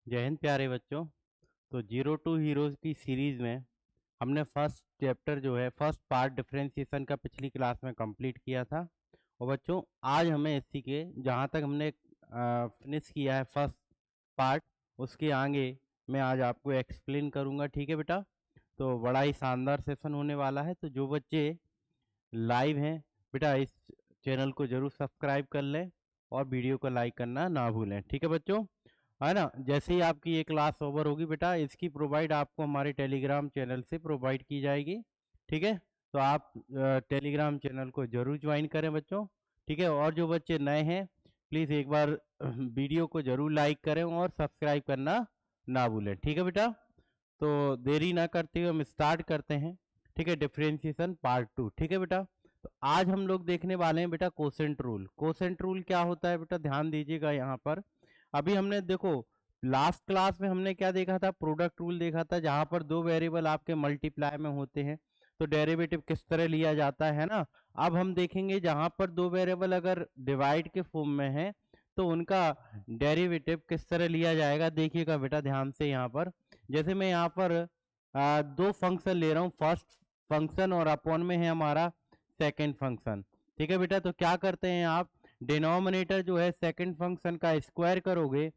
जय हिंद प्यारे बच्चों। तो जीरो टू हीरोज़ की सीरीज़ में हमने फर्स्ट चैप्टर जो है फर्स्ट पार्ट डिफरेंशिएशन का पिछली क्लास में कंप्लीट किया था। और बच्चों आज हमें इसी के जहाँ तक हमने फिनिश किया है फर्स्ट पार्ट, उसके आगे मैं आज आपको एक्सप्लेन करूँगा। ठीक है बेटा, तो बड़ा ही शानदार सेशन होने वाला है। तो जो बच्चे लाइव हैं बेटा, इस चैनल को जरूर सब्सक्राइब कर लें और वीडियो को लाइक करना ना भूलें। ठीक है बच्चों, है ना। जैसे ही आपकी ये क्लास ओवर होगी बेटा, इसकी प्रोवाइड आपको हमारे टेलीग्राम चैनल से प्रोवाइड की जाएगी। ठीक है, तो आप टेलीग्राम चैनल को जरूर ज्वाइन करें बच्चों। ठीक है, और जो बच्चे नए हैं प्लीज़ एक बार वीडियो को जरूर लाइक करें और सब्सक्राइब करना ना भूलें। ठीक है बेटा, तो देरी ना करते हुए हम स्टार्ट करते हैं। ठीक है, डिफरेंशिएशन पार्ट 2। ठीक है बेटा, तो आज हम लोग देखने वाले हैं बेटा कोसेंट रूल। कोसेंट रूल क्या होता है बेटा, ध्यान दीजिएगा यहाँ पर। अभी हमने देखो लास्ट क्लास में हमने क्या देखा था, प्रोडक्ट रूल देखा था, जहां पर दो वेरिएबल आपके मल्टीप्लाई में होते हैं तो डेरिवेटिव किस तरह लिया जाता है ना। अब हम देखेंगे जहां पर दो वेरिएबल अगर डिवाइड के फॉर्म में है तो उनका डेरिवेटिव किस तरह लिया जाएगा। देखिएगा बेटा ध्यान से यहाँ पर, जैसे मैं यहाँ पर दो फंक्शन ले रहा हूँ, फर्स्ट फंक्शन और अपॉन में है हमारा सेकंड फंक्शन। ठीक है बेटा, तो क्या करते हैं आप, डिनोमिनेटर जो है सेकंड फंक्शन का स्क्वायर करोगे।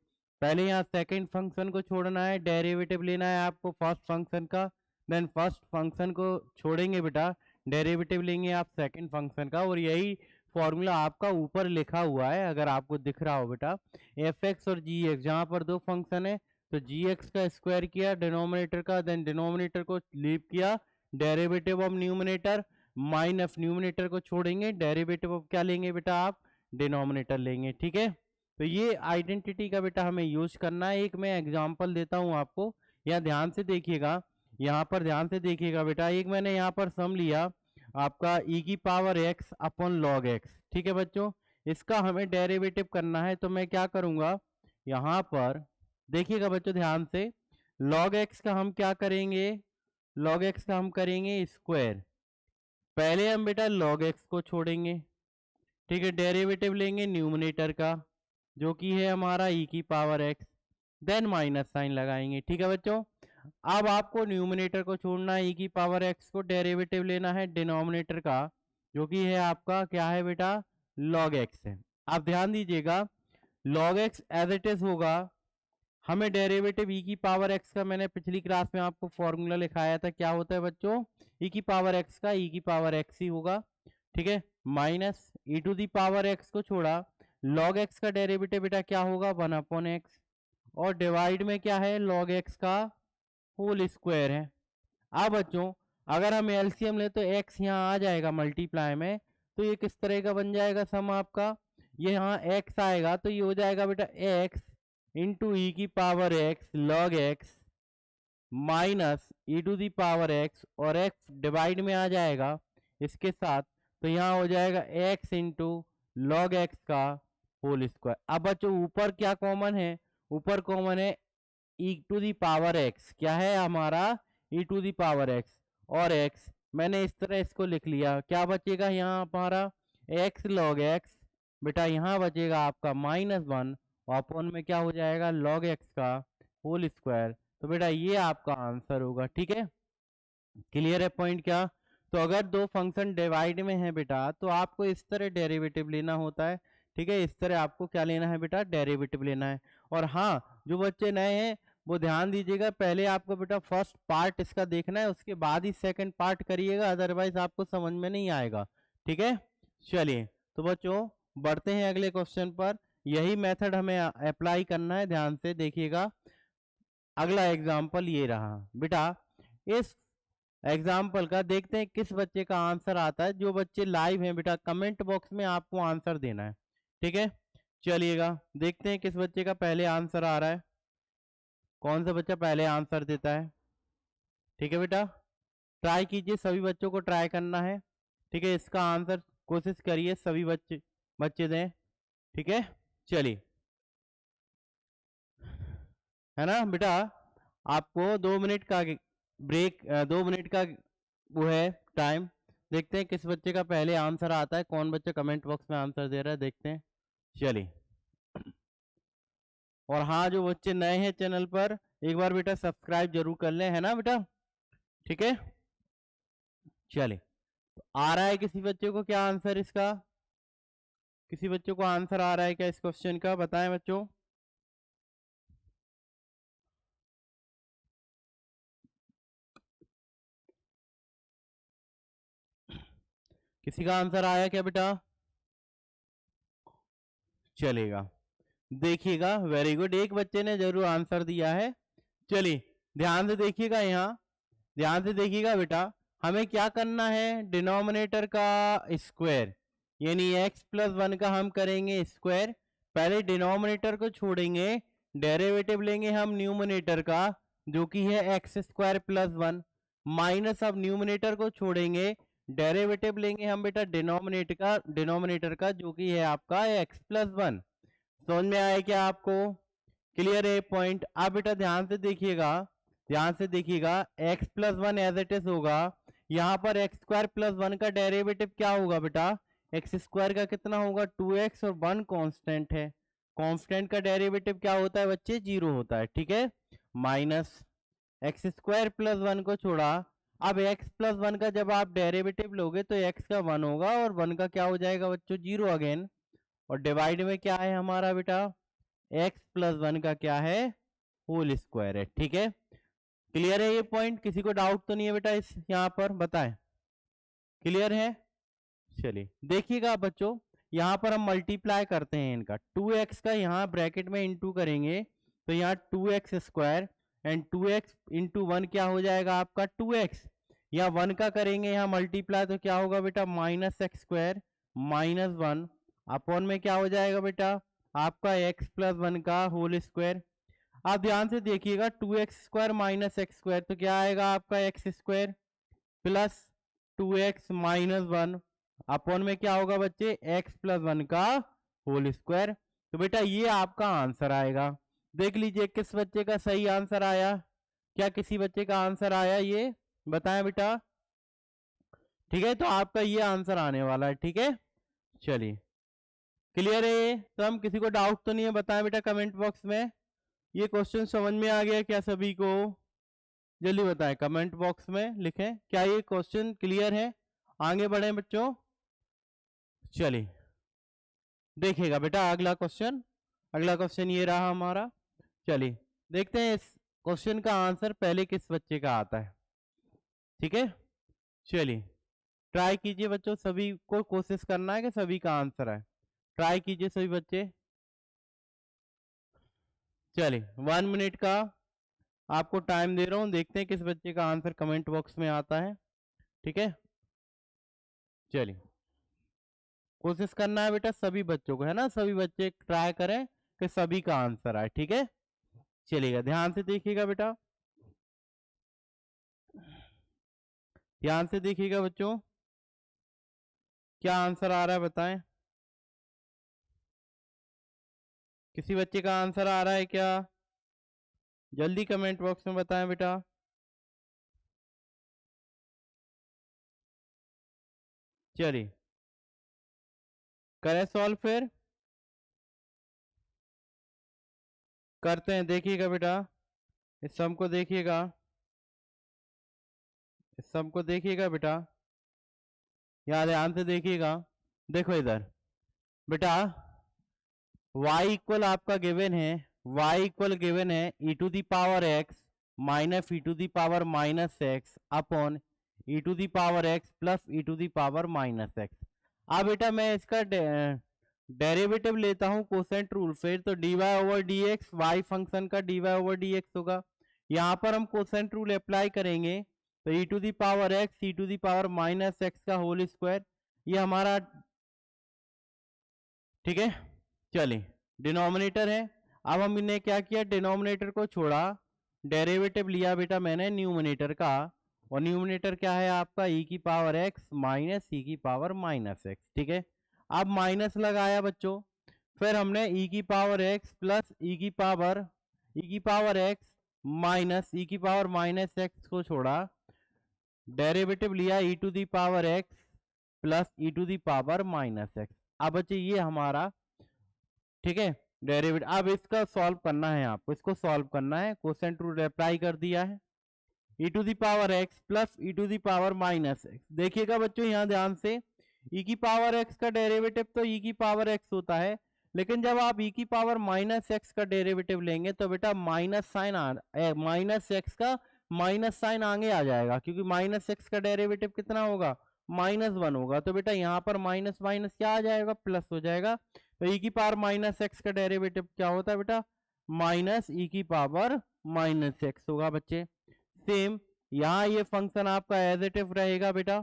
पहले यहाँ सेकंड फंक्शन को छोड़ना है, डेरिवेटिव लेना है आपको फर्स्ट फंक्शन का, देन फर्स्ट फंक्शन को छोड़ेंगे बेटा, डेरिवेटिव लेंगे आप सेकंड फंक्शन का। और यही फॉर्मूला आपका ऊपर लिखा हुआ है, अगर आपको दिख रहा हो बेटा, एफ एक्स और जी एक्स, जहाँ पर दो फंक्शन है तो जी एक्स का स्क्वायर किया डिनोमिनेटर का, देन डिनोमिनेटर को लीव किया, derivative of numerator minus numerator को छोड़ेंगे, डेरिवेटिव ऑफ क्या लेंगे बेटा आप, डिनोमिनेटर लेंगे। ठीक है, तो ये आइडेंटिटी का बेटा हमें यूज करना है। एक मैं एग्जांपल देता हूँ आपको, यहाँ ध्यान से देखिएगा, यहाँ पर ध्यान से देखिएगा बेटा। एक मैंने यहाँ पर सम लिया आपका e की power x upon log x। ठीक है बच्चों, इसका हमें डेरिवेटिव करना है, तो मैं क्या करूँगा, यहाँ पर देखिएगा बच्चों ध्यान से, लॉग x का हम क्या करेंगे, लॉग x का हम करेंगे स्क्वायर। पहले हम बेटा लॉग x को छोड़ेंगे, ठीक है, डेरिवेटिव लेंगे न्यूमिनेटर का जो कि है हमारा e की power x, then minus sign लगाएंगे। ठीक है बच्चों, अब आपको न्यूमिनेटर को छोड़ना है, e की पावर x को, डेरिवेटिव लेना है डिनोमिनेटर का जो कि है आपका क्या है बेटा, log x है। आप ध्यान दीजिएगा, log x as it is होगा, हमें डेरिवेटिव e की पावर x का, मैंने पिछली क्लास में आपको फॉर्मूला लिखाया था, क्या होता है बच्चों, e की पावर x का e की पावर x ही होगा। ठीक है, minus e to the power x को छोड़ा, log x का डेरिवेटिव बेटा क्या होगा, 1/x, और डिवाइड में क्या है, log x का होल स्क्वायर है। अब बच्चों अगर हम एलसीएम ले तो x यहाँ आ जाएगा मल्टीप्लाई में, तो ये किस तरह का बन जाएगा सम आपका, ये यहाँ x आएगा तो ये हो जाएगा बेटा x इंटू ई की power x log x minus e to the power x, और x डिवाइड में आ जाएगा इसके साथ, तो यहाँ हो जाएगा x इंटू लॉग एक्स का होल स्क्वायर। अब बच्चों ऊपर क्या कॉमन है, ऊपर कॉमन है e to the power x, क्या है हमारा e to the power x, और x मैंने इस तरह इसको लिख लिया, क्या बचेगा यहाँ हमारा x log x, बेटा यहाँ बचेगा आपका -1, अपॉन में क्या हो जाएगा log x का होल स्क्वायर। तो बेटा ये आपका आंसर होगा। ठीक है, क्लियर है पॉइंट क्या। तो अगर दो फंक्शन डिवाइड में है बेटा तो आपको इस तरह डेरिवेटिव लेना होता है। ठीक है, इस तरह आपको क्या लेना है बेटा, डेरिवेटिव लेना है। और हाँ, जो बच्चे नए हैं वो ध्यान दीजिएगा, पहले आपको बेटा फर्स्ट पार्ट इसका देखना है, उसके बाद ही सेकंड पार्ट करिएगा, अदरवाइज आपको समझ में नहीं आएगा। ठीक है, चलिए तो बच्चों बढ़ते हैं अगले क्वेश्चन पर। यही मेथड हमें अप्लाई करना है, ध्यान से देखिएगा। अगला एग्जाम्पल ये रहा बेटा, इस एग्जाम्पल का देखते हैं किस बच्चे का आंसर आता है। जो बच्चे लाइव हैं बेटा, कमेंट बॉक्स में आपको आंसर देना है। ठीक है, चलिएगा देखते हैं किस बच्चे का पहले आंसर आ रहा है, कौन सा बच्चा पहले आंसर देता है। ठीक है बेटा, ट्राई कीजिए, सभी बच्चों को ट्राई करना है। ठीक है, इसका आंसर कोशिश करिए सभी बच्चे बच्चे दें। ठीक है, चलिए, है ना बेटा, आपको 2 मिनट का ब्रेक, 2 मिनट का वो है टाइम। देखते हैं किस बच्चे का पहले आंसर आता है, कौन बच्चा कमेंट बॉक्स में आंसर दे रहा है, देखते हैं। चलिए और हाँ, जो बच्चे नए हैं चैनल पर, एक बार बेटा सब्सक्राइब जरूर कर लें, है ना बेटा? ठीक है, चलिए। तो आ रहा है किसी बच्चे को क्या आंसर इसका? किसी बच्चों को आंसर आ रहा है क्या इस क्वेश्चन का? बताएं बच्चों। किसी का आंसर आया क्या बेटा? चलेगा, देखिएगा, वेरी गुड, एक बच्चे ने जरूर आंसर दिया है। चलिए ध्यान से देखिएगा, यहाँ ध्यान से देखिएगा बेटा, हमें क्या करना है? डिनोमिनेटर का स्क्वायर, यानी x प्लस 1 का हम करेंगे स्क्वायर। पहले डिनोमिनेटर को छोड़ेंगे, डेरिवेटिव लेंगे हम न्यूमरेटर का, जो कि है एक्स स्क्वायर प्लस 1, माइनस अब न्यूमरेटर को छोड़ेंगे, डेरिवेटिव लेंगे हम बेटा डिनोमिनेटर का जो कि है आपका x प्लस 1। समझ में आया क्या आपको? क्लियर है पॉइंट? आप बेटा ध्यान से देखिएगा, ध्यान से देखिएगा, x plus 1 as it is होगा, यहाँ पर एक्स स्क्वायर प्लस 1 का डेरिवेटिव क्या होगा बेटा? एक्स स्क्वायर का कितना होगा? 2x, और 1 कांस्टेंट है, कांस्टेंट का डेरिवेटिव क्या होता है बच्चे? 0 होता है, ठीक है। माइनस एक्स स्क्वायर प्लस 1 को छोड़ा, अब x प्लस 1 का जब आप डेरिवेटिव लोगे तो x का 1 होगा, और 1 का क्या हो जाएगा बच्चों? 0 अगेन, और डिवाइड में क्या है हमारा बेटा? x प्लस 1 का क्या है? होल स्क्वायर है, ठीक है। क्लियर है ये पॉइंट? किसी को डाउट तो नहीं है बेटा इस यहाँ पर? बताएं, क्लियर है? चलिए देखिएगा बच्चों, यहाँ पर हम मल्टीप्लाई करते हैं इनका, 2x का यहाँ ब्रैकेट में इंटू करेंगे, तो यहाँ 2x square and 2x into 1 क्या हो जाएगा आपका? 2x। या 1 का करेंगे यहाँ मल्टीप्लाई, तो क्या होगा बेटा? Minus x square minus 1 upon में क्या हो जाएगा बेटा? आपका x प्लस 1 का होल स्क्वायर। आप ध्यान से देखिएगा, 2x square minus x square, तो क्या आएगा आपका? X square plus 2x minus 1 upon में क्या होगा बच्चे? x प्लस 1 का होल स्क्वायर। तो बेटा ये आपका आंसर आएगा। देख लीजिए किस बच्चे का सही आंसर आया, क्या किसी बच्चे का आंसर आया ये बताएं बेटा? ठीक है, तो आपका ये आंसर आने वाला है, ठीक है। चलिए क्लियर है ये सब? किसी को डाउट तो नहीं है? बताएं बेटा कमेंट बॉक्स में। ये क्वेश्चन समझ में आ गया क्या सभी को? जल्दी बताएं, कमेंट बॉक्स में लिखें, क्या ये क्वेश्चन क्लियर है? आगे बढ़े बच्चों। चलिए देखिएगा बेटा अगला क्वेश्चन, अगला क्वेश्चन ये रहा हमारा। चलिए देखते हैं इस क्वेश्चन का आंसर पहले किस बच्चे का आता है, ठीक है। चलिए ट्राई कीजिए बच्चों, सभी को कोशिश करना है कि सभी का आंसर है। ट्राई कीजिए सभी बच्चे। चलिए 1 मिनट का आपको टाइम दे रहा हूँ, देखते हैं किस बच्चे का आंसर कमेंट बॉक्स में आता है, ठीक है। चलिए कोशिश करना है बेटा सभी बच्चों को, है ना, सभी बच्चे ट्राई करें कि सभी का आंसर आए, ठीक है। चलिएगा ध्यान से देखिएगा बेटा, ध्यान से देखिएगा बच्चों, क्या आंसर आ रहा है बताएं। किसी बच्चे का आंसर आ रहा है क्या? जल्दी कमेंट बॉक्स में बताएं बेटा। चलिए करें सॉल्व, फिर करते हैं। देखिएगा बेटा इस सम को देखिएगा, इस सम को देखिएगा बेटा, यहाँ ध्यान से देखिएगा। देखो इधर बेटा y इक्वल आपका गिवन है, y इक्वल गिवन है e to the power x minus e to the power minus x upon e to the power x plus e to the power minus x. अब बेटा मैं इसका derivative लेता हूँ quotient rule से, तो dy over D x, y function का dy over D x होगा। यहाँ पर हम कोसेंट रूल अप्लाई करेंगे, तो e to the power x e to the power minus x का होल स्क्वायर, ये हमारा, ठीक है। चलिए डिनोमिनेटर है, अब हमने क्या किया? डिनोमिनेटर को छोड़ा, डेरिवेटिव लिया बेटा मैंने न्यूमिनेटर का, और न्यूमिनेटर क्या है आपका? e की पावर x माइनस e की पावर माइनस एक्स, ठीक है। अब माइनस लगाया बच्चों, फिर हमने e की पावर x प्लस e की पावर x माइनस e की पावर माइनस एक्स को छोड़ा, डेरिवेटिव लिया e to the power x plus e to the power minus x. अब बच्चे ये हमारा, ठीक है, डेरिवेटिव। अब इसका सॉल्व करना है आपको, इसको सॉल्व करना है। कोसेंट रूल अप्लाई कर दिया है। e to the power x plus e to the power minus x। देखिएगा बच्चों यहाँ ध्यान से, e की पावर x का डेरिवेटिव तो e की पावर x होता है, लेकिन जब आप e की पावर माइनस x का डेरिवेटिव लेंगे तो बेटा माइनस x का माइनस साइन आगे आ जाएगा, क्योंकि माइनस x का डेरिवेटिव कितना होगा, -1 होगा। तो बेटा यहाँ पर माइनस माइनस क्या आ जाएगा, प्लस हो जाएगा। तो e की पावर माइनस x का डेरिवेटिव क्या होता है बेटा, माइनस e की पावर माइनस x होगा बच्चे। सेम यहाँ ये फंक्शन आपका एज इट इज रहेगा बेटा।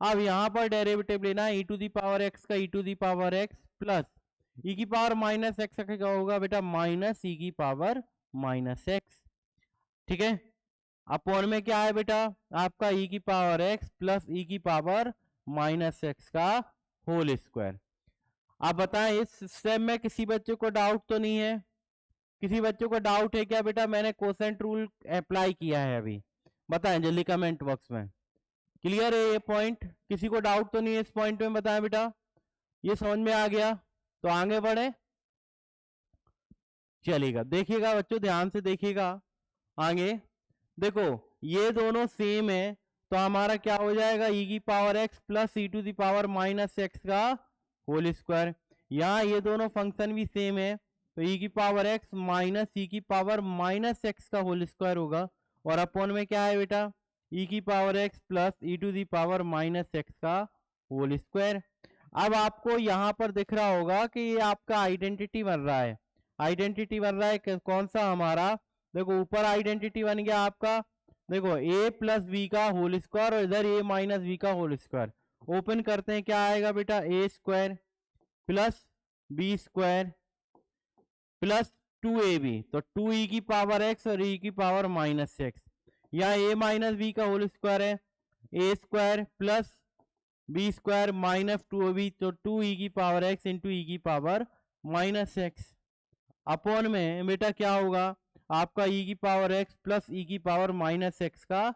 अब यहाँ पर डेरिवेटिव लेना है, e to the power x का e to the power x plus e की पावर माइनस x का क्या होगा बेटा, माइनस e की पावर माइनस x। ठीक है, अपॉन में क्या है बेटा आपका e की पावर x प्लस e की पावर माइनस x का होल स्क्वायर। आप बताएं इस स्टेप में किसी बच्चे को डाउट तो नहीं है? किसी बच्चों को डाउट है क्या बेटा? मैंने कोसेंट रूल अप्लाई किया है अभी, बताएं जल्दी कमेंट बॉक्स में। क्लियर है ये पॉइंट? किसी को डाउट तो नहीं है इस पॉइंट में? बताएं बेटा, ये समझ में आ गया तो आगे बढ़े, चलेगा। देखिएगा बच्चों ध्यान से देखिएगा आगे। देखो ये दोनों सेम है तो हमारा क्या हो जाएगा, e की power x plus e to the power minus x का होल स्क्वायर। यहाँ ये दोनों फंक्शन भी सेम है तो e की पावर x माइनस e की पावर माइनस x का होल स्क्वायर होगा, और अपॉन में क्या है बेटा, e की power x plus e to the power minus x का होल स्क्वायर। अब आपको यहाँ पर दिख रहा होगा कि ये आपका आइडेंटिटी बन रहा है। आइडेंटिटी बन रहा है कौन सा हमारा, देखो ऊपर आइडेंटिटी बन गया आपका, देखो a प्लस बी का होल स्क्वायर और इधर a माइनस बी का होल स्क्वायर। ओपन करते हैं, क्या आएगा बेटा, a square plus B square plus 2ab, तो 2e की पावर x और e की पावर माइनस x। यहाँ a माइनस बी का होल स्क्वायर है, a square plus B square minus 2ab, तो 2e की पावर x इंटू e की पावर माइनस x। अपॉन में बेटा क्या होगा आपका e की पावर x प्लस e की पावर माइनस x का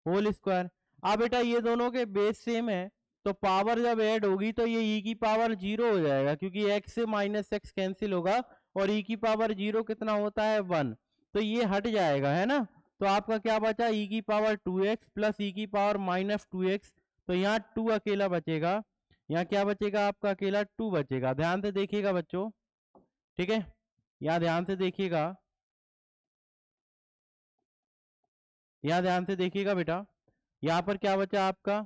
होल स्क्वायर। अब बेटा ये दोनों के बेस सेम है तो पावर जब ऐड होगी तो ये e की पावर 0 हो जाएगा, क्योंकि x से माइनस x कैंसिल होगा और e की पावर 0 कितना होता है, 1, तो ये हट जाएगा, है ना। तो आपका क्या बचा, e की पावर 2x प्लस e की पावर माइनस 2x, तो यहाँ 2 अकेला बचेगा, यहाँ क्या बचेगा आपका, अकेला 2 बचेगा। ध्यान से देखिएगा बच्चों, ठीक है, यहाँ ध्यान से देखिएगा, यहाँ ध्यान से देखिएगा बेटा, यहाँ पर क्या बचा आपका,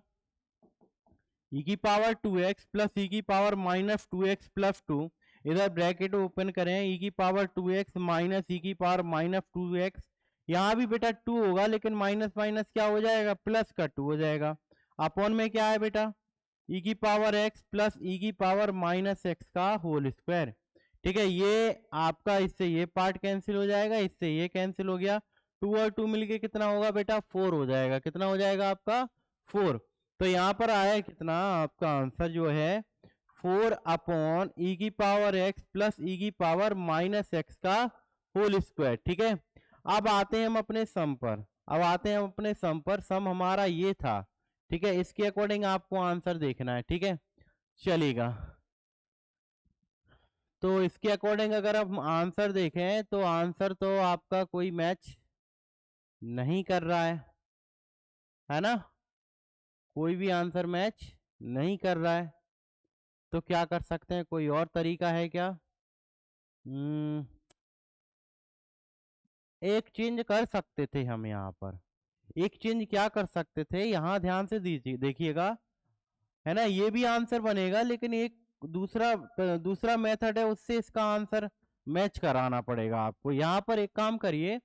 e की पावर 2x प्लस e की पावर माइनस 2x प्लस 2, इधर ब्रैकेट ओपन करें, e की पावर 2x माइनस e की पावर माइनस 2x। यहाँ भी बेटा 2 होगा लेकिन माइनस माइनस क्या हो जाएगा, प्लस का 2 हो जाएगा। अपॉन में क्या है बेटा, e की पावर x प्लस e की पावर माइनस x का होल स्क्वायर। ठीक है, ये आपका इससे ये पार्ट कैंसिल हो जाएगा, इससे ये कैंसिल हो गया, 2 और 2 मिलके कितना होगा बेटा, 4 हो जाएगा। कितना हो जाएगा आपका, 4। तो यहाँ पर आया कितना आपका आंसर जो है 4 अपॉन e की पावर x प्लस e की पावर माइनस x का होल स्क्वायर। ठीक है, अब आते हैं हम अपने सम पर, अब आते हैं हम अपने सम पर। सम हमारा ये था, ठीक है, इसके अकॉर्डिंग आपको आंसर देखना है। ठीक है, चलेगा। तो इसके अकॉर्डिंग अगर हम आंसर देखें तो आंसर तो आपका कोई मैच नहीं कर रहा है ना, कोई भी आंसर मैच नहीं कर रहा है। तो क्या कर सकते हैं, कोई और तरीका है क्या? एक चेंज कर सकते थे हम यहाँ पर, एक चेंज क्या कर सकते थे, यहाँ ध्यान से दीजिए देखिएगा, है ना, ये भी आंसर बनेगा लेकिन एक दूसरा मेथड है, उससे इसका आंसर मैच कराना पड़ेगा आपको। यहाँ पर एक काम करिए,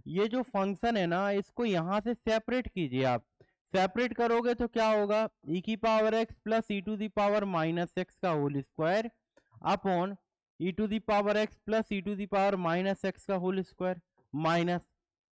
ये जो फंक्शन है ना इसको यहाँ से सेपरेट कीजिए। आप सेपरेट करोगे तो क्या होगा, e की power x plus e to the power minus x का whole square upon e to the power x plus e to the power minus x का होल स्क्वायर माइनस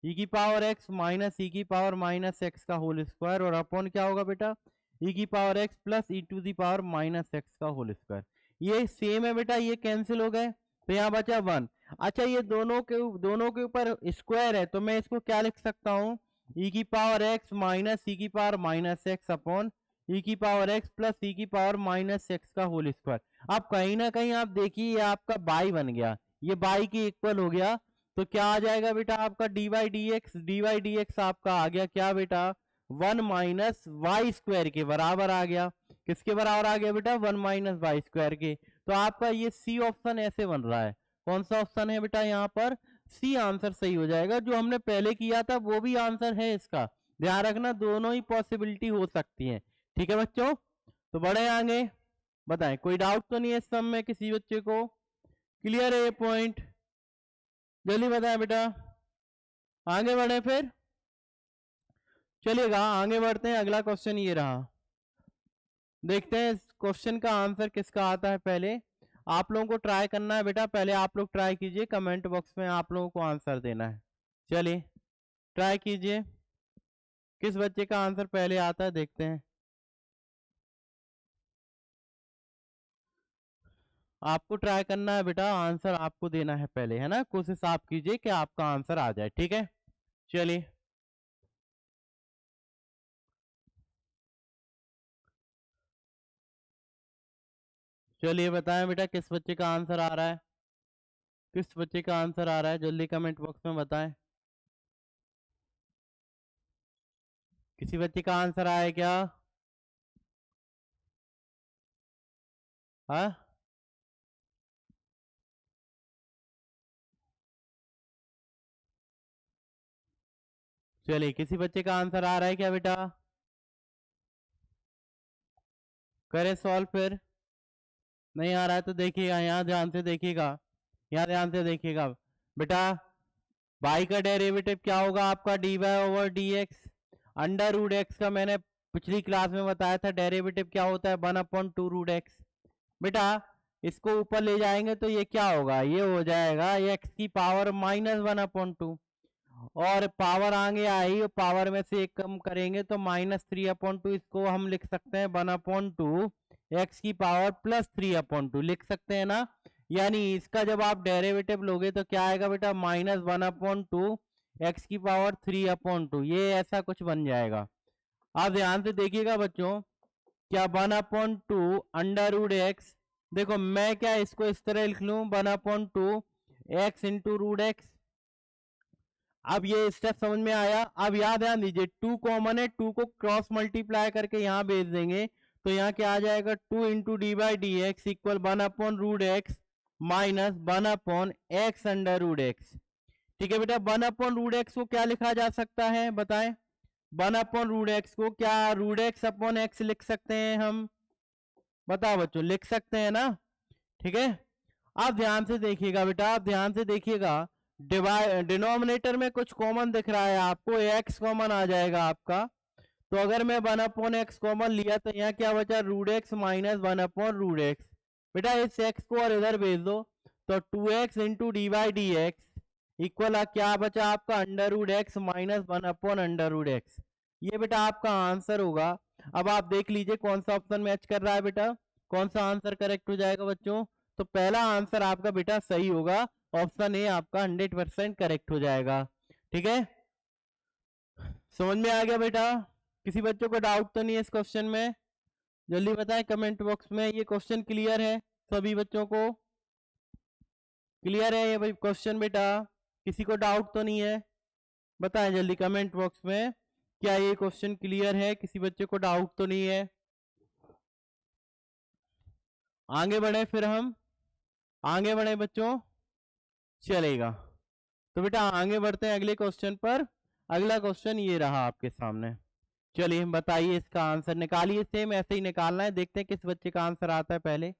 e की पावर x माइनस e की power minus x का whole square, और upon क्या होगा बेटा, e की power x plus e to the power minus x का होल स्क्वायर। ये सेम है बेटा, ये कैंसिल हो गए तो यहाँ बचा 1। अच्छा, ये दोनों के ऊपर स्क्वायर है तो मैं इसको क्या लिख सकता हूँ, e की पावर x माइनस e की power minus x upon e की पावर x प्लस e की पावर माइनस x का होल स्क्वायर। अब कहीं ना कहीं आप देखिए ये आपका बाई बन गया, ये बाई के इक्वल हो गया, तो क्या आ जाएगा बेटा आपका dy dx आपका आ गया क्या बेटा 1 माइनस वाई स्क्वायर के बराबर आ गया। किसके बराबर आ गया बेटा 1 माइनस वाई स्क्वायर के। तो आपका ये सी ऑप्शन ऐसे बन रहा है। कौन सा ऑप्शन है बेटा यहाँ पर सी आंसर सही हो जाएगा। जो हमने पहले किया था वो भी आंसर है इसका, ध्यान रखना दोनों ही पॉसिबिलिटी हो सकती है। ठीक है बच्चों, तो बढ़े आगे, बताएं कोई डाउट तो नहीं है इस सब में किसी बच्चे को, क्लियर है ये पॉइंट, जल्दी बताएं बेटा, आगे बढ़े फिर, चलिएगा आगे बढ़ते हैं। अगला क्वेश्चन ये रहा, देखते हैं इस क्वेश्चन का आंसर किसका आता है। पहले आप लोगों को ट्राई करना है बेटा, पहले आप लोग ट्राई कीजिए, कमेंट बॉक्स में आप लोगों को आंसर देना है। चलिए ट्राई कीजिए, किस बच्चे का आंसर पहले आता है देखते हैं। आपको ट्राई करना है बेटा, आंसर आपको देना है पहले, है ना, कोशिश आप कीजिए कि आपका आंसर आ जाए। ठीक है, चलिए चलिए बताएं बेटा किस बच्चे का आंसर आ रहा है, किस बच्चे का आंसर आ रहा है, जल्दी कमेंट बॉक्स में बताएं। किसी बच्चे का आंसर आया क्या? हाँ चलिए, किसी बच्चे का आंसर आ रहा है क्या बेटा? करें सॉल्व फिर, नहीं आ रहा है तो देखिएगा, यहाँ ध्यान से देखिएगा, यहाँ ध्यान से देखिएगा बेटा। बाई का डेरिवेटिव क्या होगा आपका D Y over D X, under root X का मैंने पिछली क्लास में बताया था डेरिवेटिव क्या होता है 1/2 रूट एक्स। बेटा इसको ऊपर ले जाएंगे तो ये क्या होगा, ये हो जाएगा एक्स की पावर -1/2, और पावर आगे आई और पावर में से एक कम करेंगे तो -3/2, इसको हम लिख सकते हैं 1/2 एक्स की पावर +3/2 लिख सकते हैं ना। यानी इसका जब आप डेरिवेटिव लोगे तो क्या आएगा बेटा -1/2 एक्स की पावर 3/2, ये ऐसा कुछ बन जाएगा। आप ध्यान से देखिएगा बच्चों, क्या 1/2 अंडर रूट एक्स, देखो मैं क्या इसको इस तरह लिख लूं 1/2 एक्स इंटू रूट एक्स। अब ये स्टेप समझ में आया। अब याद ध्यान दीजिए 2 कॉमन है, 2 को क्रॉस मल्टीप्लाई करके यहाँ भेज देंगे तो यहाँ क्या आ जाएगा 2 into D by D X equal 1/√x minus 1/x under root X. ठीक है बेटा, 1/√x को क्या लिखा जा सकता है बताएं, 1/√x को क्या √x/x लिख सकते हैं हम, बताओ बच्चों, लिख सकते हैं ना। ठीक है, आप ध्यान से देखिएगा बेटा, आप ध्यान से देखिएगा, डिनोमिनेटर में कुछ कॉमन दिख रहा है आपको, x कॉमन आ जाएगा आपका। तो अगर मैं 1/x कॉमन लिया तो यहाँ क्या बचा √x माइनस 1/√x। बेटा इस x को और इधर भेज दो तो 2x into D Y D X equal क्या बचा आपका √x माइनस 1/√x। ये बेटा आपका आंसर होगा। अब आप देख लीजिए कौन सा ऑप्शन मैच कर रहा है बेटा, कौन सा आंसर करेक्ट हो जाएगा बच्चों। तो पहला आंसर आपका बेटा सही होगा, ऑप्शन ए आपका 100% करेक्ट हो जाएगा। ठीक है, समझ में आ गया बेटा, किसी बच्चों को डाउट तो नहीं है इस क्वेश्चन में, जल्दी बताएं कमेंट बॉक्स में। ये क्वेश्चन क्लियर है सभी बच्चों को, क्लियर है ये भाई क्वेश्चन बेटा, किसी को डाउट तो नहीं है, बताएं जल्दी कमेंट बॉक्स में, क्या ये क्वेश्चन क्लियर है, किसी बच्चे को डाउट तो नहीं है। आगे बढ़े फिर हम, आगे बढ़े बच्चों, चलेगा। तो बेटा आगे बढ़ते हैं अगले क्वेश्चन पर। अगला क्वेश्चन ये रहा आपके सामने, चलिए बताइए इसका आंसर, निकालिए, सेम ऐसे ही निकालना है, देखते हैं किस बच्चे का आंसर आता है पहले।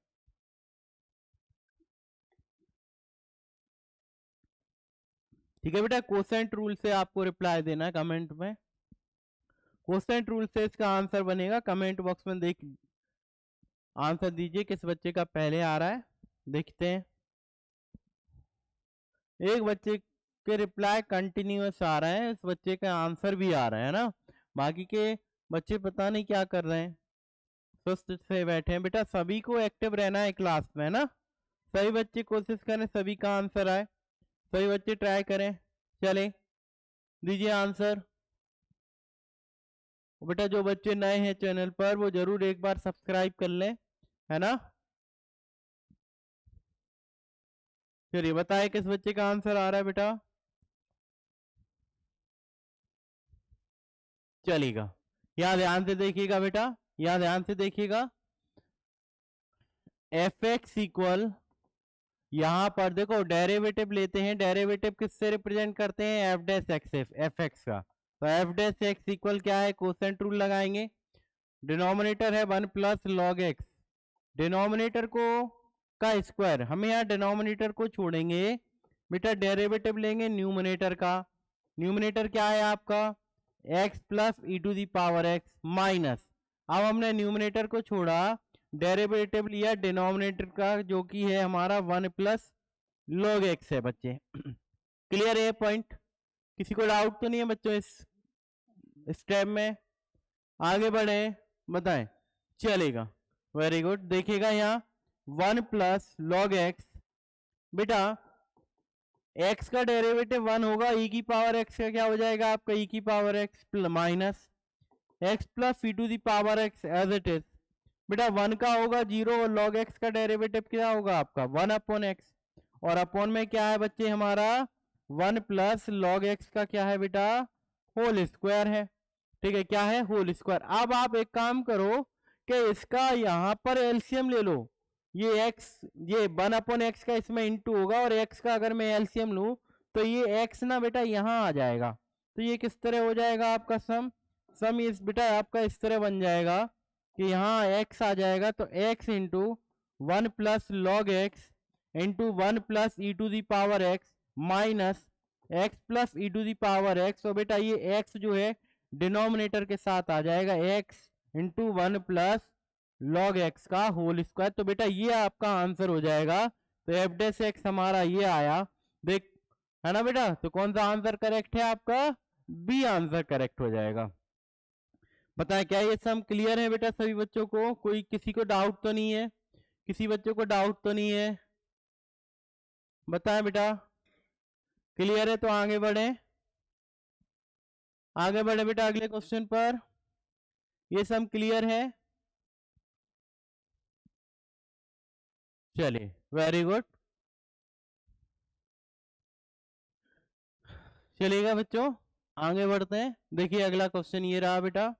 ठीक है बेटा, कोसेंट रूल से आपको रिप्लाई देना है कमेंट में, कोसेंट रूल से इसका आंसर बनेगा। कमेंट बॉक्स में देख आंसर दीजिए किस बच्चे का पहले आ रहा है, देखते हैं। एक बच्चे के रिप्लाई कंटिन्यूअस आ रहे हैं, इस बच्चे का आंसर भी आ रहा है ना, बाकी के बच्चे पता नहीं क्या कर रहे हैं, सुस्त से बैठे हैं। बेटा सभी को एक्टिव रहना है क्लास में, है ना, सभी बच्चे कोशिश करें सभी का आंसर आए, सभी बच्चे ट्राई करें। चले दीजिए आंसर। बेटा जो बच्चे नए हैं चैनल पर वो जरूर एक बार सब्सक्राइब कर लें, है ना। चलिए बताए किस बच्चे का आंसर आ रहा है बेटा। चलेगा, यहां ध्यान से देखिएगा बेटा, यहां ध्यान से देखिएगा। एफ एक्स इक्वल, यहां पर देखो डेरिवेटिव लेते हैं, डेरिवेटिव किससे रिप्रेजेंट करते हैं, F dash x, F x का। तो एफ डैश एक्स इक्वल क्या है, कोसेंट रूल लगाएंगे। डिनोमिनेटर है 1 प्लस लॉग एक्स, डिनोमिनेटर को का स्क्वायर, हम यहाँ डिनोमिनेटर को छोड़ेंगे बेटा, डेरिवेटिव लेंगे न्यूमिनेटर का। न्यूमिनेटर क्या है आपका, x plus E to the power x minus, अब हमने न्यूमिनेटर को छोड़ा, डेरिवेटिव लिया डिनोमिनेटर का जो कि है हमारा 1 प्लस लॉग x है बच्चे। क्लियर है पॉइंट, किसी को डाउट तो नहीं है बच्चों इस स्टेप में, आगे बढ़े बताएं। चलेगा, वेरी गुड। देखिएगा यहाँ 1 प्लस लॉग एक्स, बेटा x का डेरिवेटिव 1 होगा, e की पावर x का क्या हो जाएगा आपका, e की power x minus x plus E to the power x as it is. बेटा 1 का होगा 0 और log x का डेरिवेटिव क्या होगा आपका 1 अपॉन x, और अपॉन में क्या है बच्चे हमारा 1 प्लस लॉग x का क्या है बेटा, होल स्क्वायर है। ठीक है, क्या है, होल स्क्वायर। अब आप एक काम करो कि इसका यहाँ पर एलसीएम ले लो, ये x, ये 1 अपॉन एक्स का इसमें इंटू होगा, और x का अगर मैं एलसीएम लूँ तो ये x ना बेटा यहाँ आ जाएगा, तो ये किस तरह हो जाएगा आपका सम, सम इस बेटा आपका इस तरह बन जाएगा कि यहाँ x आ जाएगा, तो x into 1 plus log X into 1 plus E to the power X minus X plus E to the power X, और बेटा ये x जो है डिनोमिनेटर के साथ आ जाएगा, x into 1 plus log x का होल स्क्वायर। तो बेटा ये आपका आंसर हो जाएगा, तो एफ डैश एक्स हमारा ये आया, देख है ना बेटा। तो कौन सा आंसर करेक्ट है आपका, बी आंसर करेक्ट हो जाएगा। बताएं क्या ये सम क्लियर है बेटा सभी बच्चों को, कोई किसी को डाउट तो नहीं है, किसी बच्चों को डाउट तो नहीं है, बताएं बेटा क्लियर है तो आगे बढ़े, आगे बढ़े बेटा अगले क्वेश्चन पर। ये सम क्लियर है, चलिए वेरी गुड। चलिएगा बच्चों आगे बढ़ते हैं, देखिए अगला क्वेश्चन ये रहा बेटा।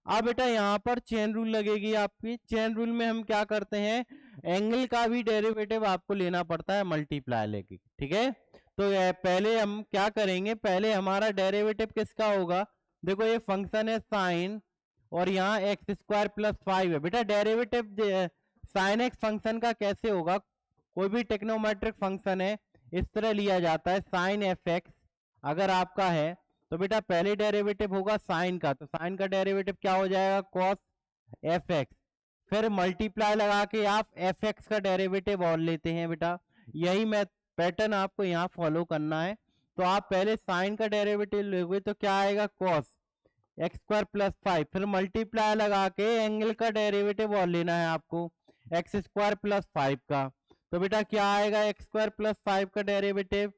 अब बेटा यहाँ पर चेन रूल लगेगी आपकी, चेन रूल में हम क्या करते हैं, एंगल का भी डेरिवेटिव आपको लेना पड़ता है मल्टीप्लाई लेके, ठीक है। तो पहले हम क्या करेंगे, पहले हमारा डेरिवेटिव किसका होगा, देखो ये फंक्शन है साइन, और यहाँ एक्स स्क्वायर प्लस 5 है बेटा, डेरिवेटिव साइन एक्स फंक्शन का कैसे होगा, कोई भी टेक्नोमेट्रिक फंक्शन है इस तरह लिया जाता है, साइन एफ एक्स अगर आपका है तो बेटा पहले डेरिवेटिव होगा साइन का, तो साइन का डेरिवेटिव क्या हो जाएगा, कॉस एफ एक्स, फिर मल्टीप्लाई लगा के आप एफ एक्स का डेरिवेटिव और लेते हैं बेटा, यही मैं पैटर्न आपको यहाँ फॉलो करना है। तो आप पहले साइन का डेरिवेटिव लोगे तो क्या आएगा, कॉस एक्स स्क्वायर प्लस 5, फिर मल्टीप्लाई लगा के एंगल का डेरिवेटिव और लेना है आपको, एक्स स्क्वायर प्लस 5 का। तो बेटा क्या आएगा, एक्स स्क्वायर प्लस 5 का डेरिवेटिव,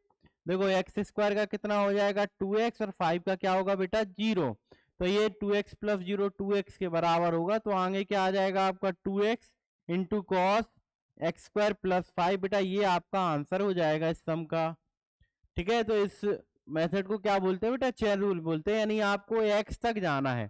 देखो एक्स स्क्वायर का कितना हो जाएगा 2x, और 5 का क्या होगा बेटा 0, तो ये 2x प्लस 0 2x के बराबर होगा, तो आगे क्या आ जाएगा आपका 2x into cos x square plus 5, बेटा ये आपका आंसर हो जाएगा इस सम का। ठीक है, तो इस मेथड को क्या बोलते हैं बेटा, चेन रूल बोलते हैं, यानी आपको x तक जाना है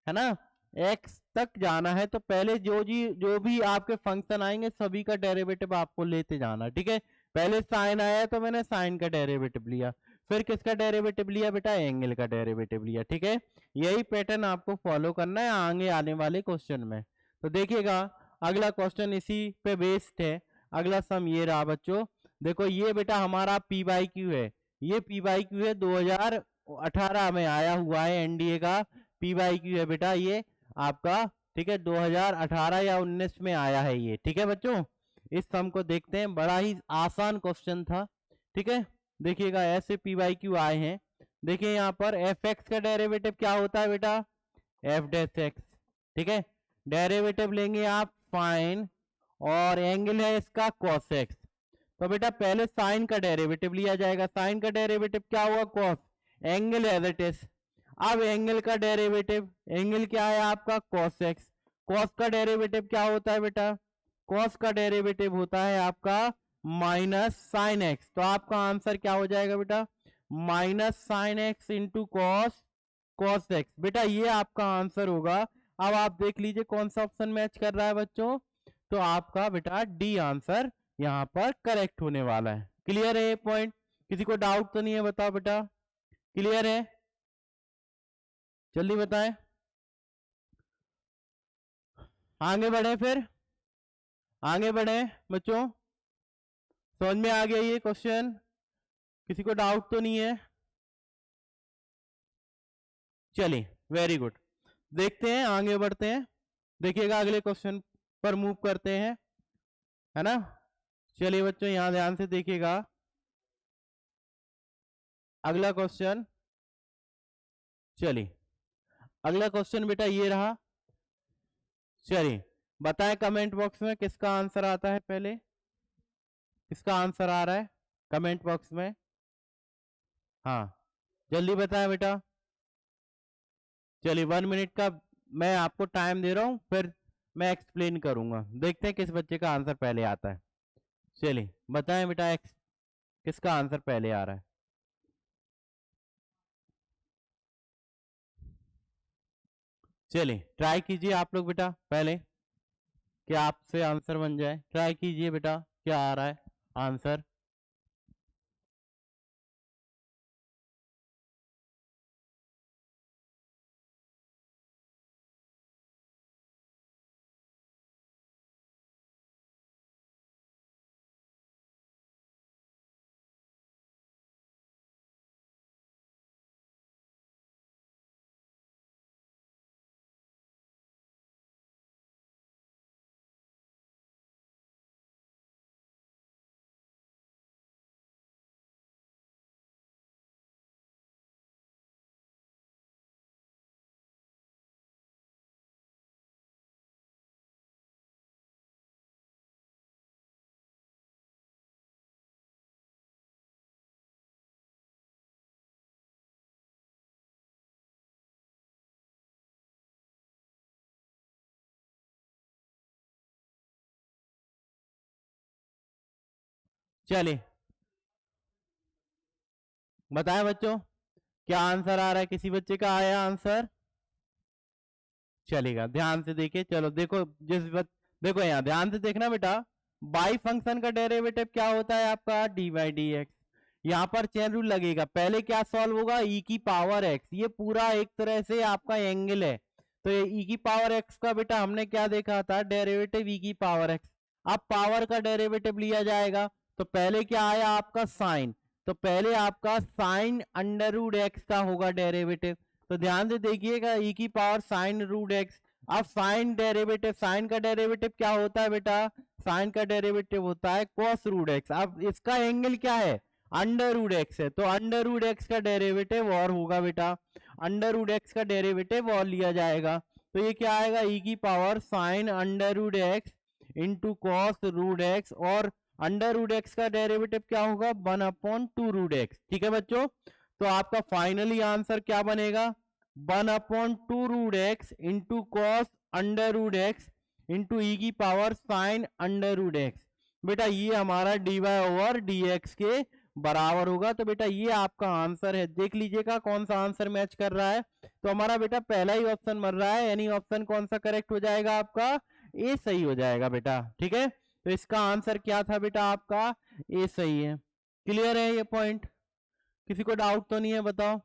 ना, x तक जाना है तो पहले जो भी आपके फंक्शन आएंगे सभी का डेरिवेटिव आपको लेते जाना, ठीक है। पहले साइन आया तो मैंने साइन का डेरिवेटिव लिया, फिर किसका डेरिवेटिव लिया बेटा, एंगल का डेरिवेटिव लिया, ठीक है। यही पैटर्न आपको फॉलो करना है आगे आने वाले क्वेश्चन में। तो देखिएगा अगला क्वेश्चन इसी पे बेस्ड है, अगला सम ये रहा बच्चों, देखो ये बेटा हमारा पी बाई क्यू है, ये पी बाई क्यू है 2018 में आया हुआ है, एनडीए का पी बाई क्यू है बेटा ये आपका, ठीक है 2018 या 19 में आया है ये, ठीक है बच्चों। इस सम को देखते हैं, बड़ा ही आसान क्वेश्चन था, ठीक है। देखिएगा ऐसे पी बाई क्यू आए हैं, देखिए यहाँ पर एफ एक्स का डेरिवेटिव क्या होता है बेटा, एफ डैश एक्स, ठीक है। डेरिवेटिव लेंगे आप फाइन, और एंगल है इसका कॉस एक्स, तो बेटा पहले साइन का डेरिवेटिव लिया जाएगा, साइन का डेरिवेटिव क्या हुआ cos, angle as it is. अब एंगल का डेरिवेटिव, एंगल क्या है आपका कॉस एक्स, कॉस का डेरिवेटिव क्या होता है बेटा, कॉस का डेरिवेटिव होता है आपका माइनस साइन एक्स, तो आपका आंसर क्या हो जाएगा बेटा, minus sine x into cos cos x. बेटा ये आपका आंसर होगा। अब आप देख लीजिए कौन सा ऑप्शन मैच कर रहा है बच्चों, तो आपका बेटा डी आंसर यहाँ पर करेक्ट होने वाला है। क्लियर है ये पॉइंट, किसी को डाउट तो नहीं है, बताओ बेटा क्लियर है, जल्दी बताएं। आगे बढ़े, फिर आगे बढ़े बच्चों, समझ में आ गया ये क्वेश्चन, किसी को डाउट तो नहीं है। चलिए वेरी गुड, देखते हैं आगे बढ़ते हैं, देखिएगा अगले क्वेश्चन पर मूव करते हैं, है ना। चलिए बच्चों यहां ध्यान से देखिएगा, अगला क्वेश्चन, चलिए अगला क्वेश्चन बेटा ये रहा। चलिए बताएं कमेंट बॉक्स में किसका आंसर आता है, पहले किसका आंसर आ रहा है कमेंट बॉक्स में, हाँ जल्दी बताएं बेटा। चलिए 1 मिनट का मैं आपको टाइम दे रहा हूं, फिर मैं एक्सप्लेन करूंगा, देखते हैं किस बच्चे का आंसर पहले आता है। चलिए बताएं बेटा किसका आंसर पहले आ रहा है। चलिए ट्राई कीजिए आप लोग बेटा पहले, कि आपसे आंसर बन जाए, ट्राई कीजिए बेटा क्या आ रहा है आंसर। चलिए बताएं बच्चों क्या आंसर आ रहा है, किसी बच्चे का आया आंसर, चलेगा ध्यान से देखिए। चलो देखो देखो यहाँ ध्यान से देखना बेटा, बाई फंक्शन का डेरिवेटिव क्या होता है आपका, डी बाई डी एक्स। यहाँ पर चेन रूल लगेगा, पहले क्या सॉल्व होगा, ई की पावर एक्स, ये पूरा एक तरह से आपका एंगल है, तो ये ई की पावर एक्स का बेटा हमने क्या देखा था, डेरिवेटिव ई की पावर एक्स। अब पावर का डेरिवेटिव लिया जाएगा, तो पहले क्या आया आपका साइन, तो पहले आपका साइन अंडर रूट एक्स का होगा डेरिवेटिव, तो ध्यान से देखिएगा ई की पावर साइन रूट एक्स। अब साइन डेरिवेटिव, साइन का डेरिवेटिव क्या होता है बेटा, साइन का डेरिवेटिव होता है कॉस रूट एक्स। अब इसका एंगल क्या है, अंडर रूट एक्स है, तो अंडर रूट एक्स का डेरिवेटिव और होगा बेटा, अंडर रूट एक्स का डेरिवेटिव और लिया जाएगा, तो ये क्या आएगा, ई की power sine under root x into cos root X, और अंडर रूट एक्स का डेरिवेटिव क्या होगा, 1/2 रूट एक्स। ठीक है बच्चों, तो आपका फाइनली आंसर क्या बनेगा, 1/2 root x into cos under root x into e की power sine under root x. बेटा ये हमारा d Y over D x के बराबर होगा, तो बेटा ये आपका आंसर है। देख लीजिएगा कौन सा आंसर मैच कर रहा है, तो हमारा बेटा पहला ही ऑप्शन मर रहा है, यानी ऑप्शन कौन सा करेक्ट हो जाएगा आपका, ए सही हो जाएगा बेटा। ठीक है, तो इसका आंसर क्या था बेटा आपका, ए सही है। क्लियर है ये पॉइंट, किसी को डाउट तो नहीं है, बताओ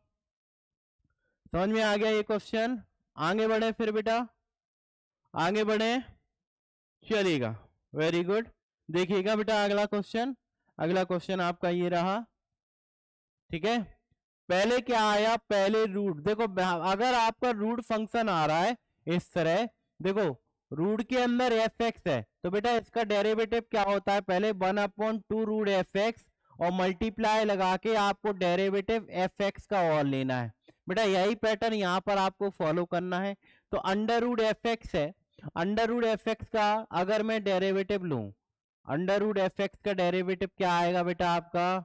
समझ में आ गया ये क्वेश्चन। आगे बढ़े फिर बेटा, आगे बढ़े, चलिएगा वेरी गुड। देखिएगा बेटा अगला क्वेश्चन, अगला क्वेश्चन आपका ये रहा। ठीक है, पहले क्या आया, पहले रूट, देखो अगर आपका रूट फंक्शन आ रहा है इस तरह, देखो रूट के अंदर एफ एक्स है, तो बेटा इसका डेरिवेटिव क्या होता है, पहले 1/2 रूट एफ एक्स और मल्टीप्लाई लगा के आपको डेरिवेटिव एफ एक्स का और लेना है। बेटा यही पैटर्न यहाँ पर आपको फॉलो करना है, तो अंडर रूट एफ एक्स है, अंडर रूट एफ एक्स का अगर मैं डेरिवेटिव लूं, अंडर रूट एफ एक्स का डेरिवेटिव क्या आएगा बेटा आपका,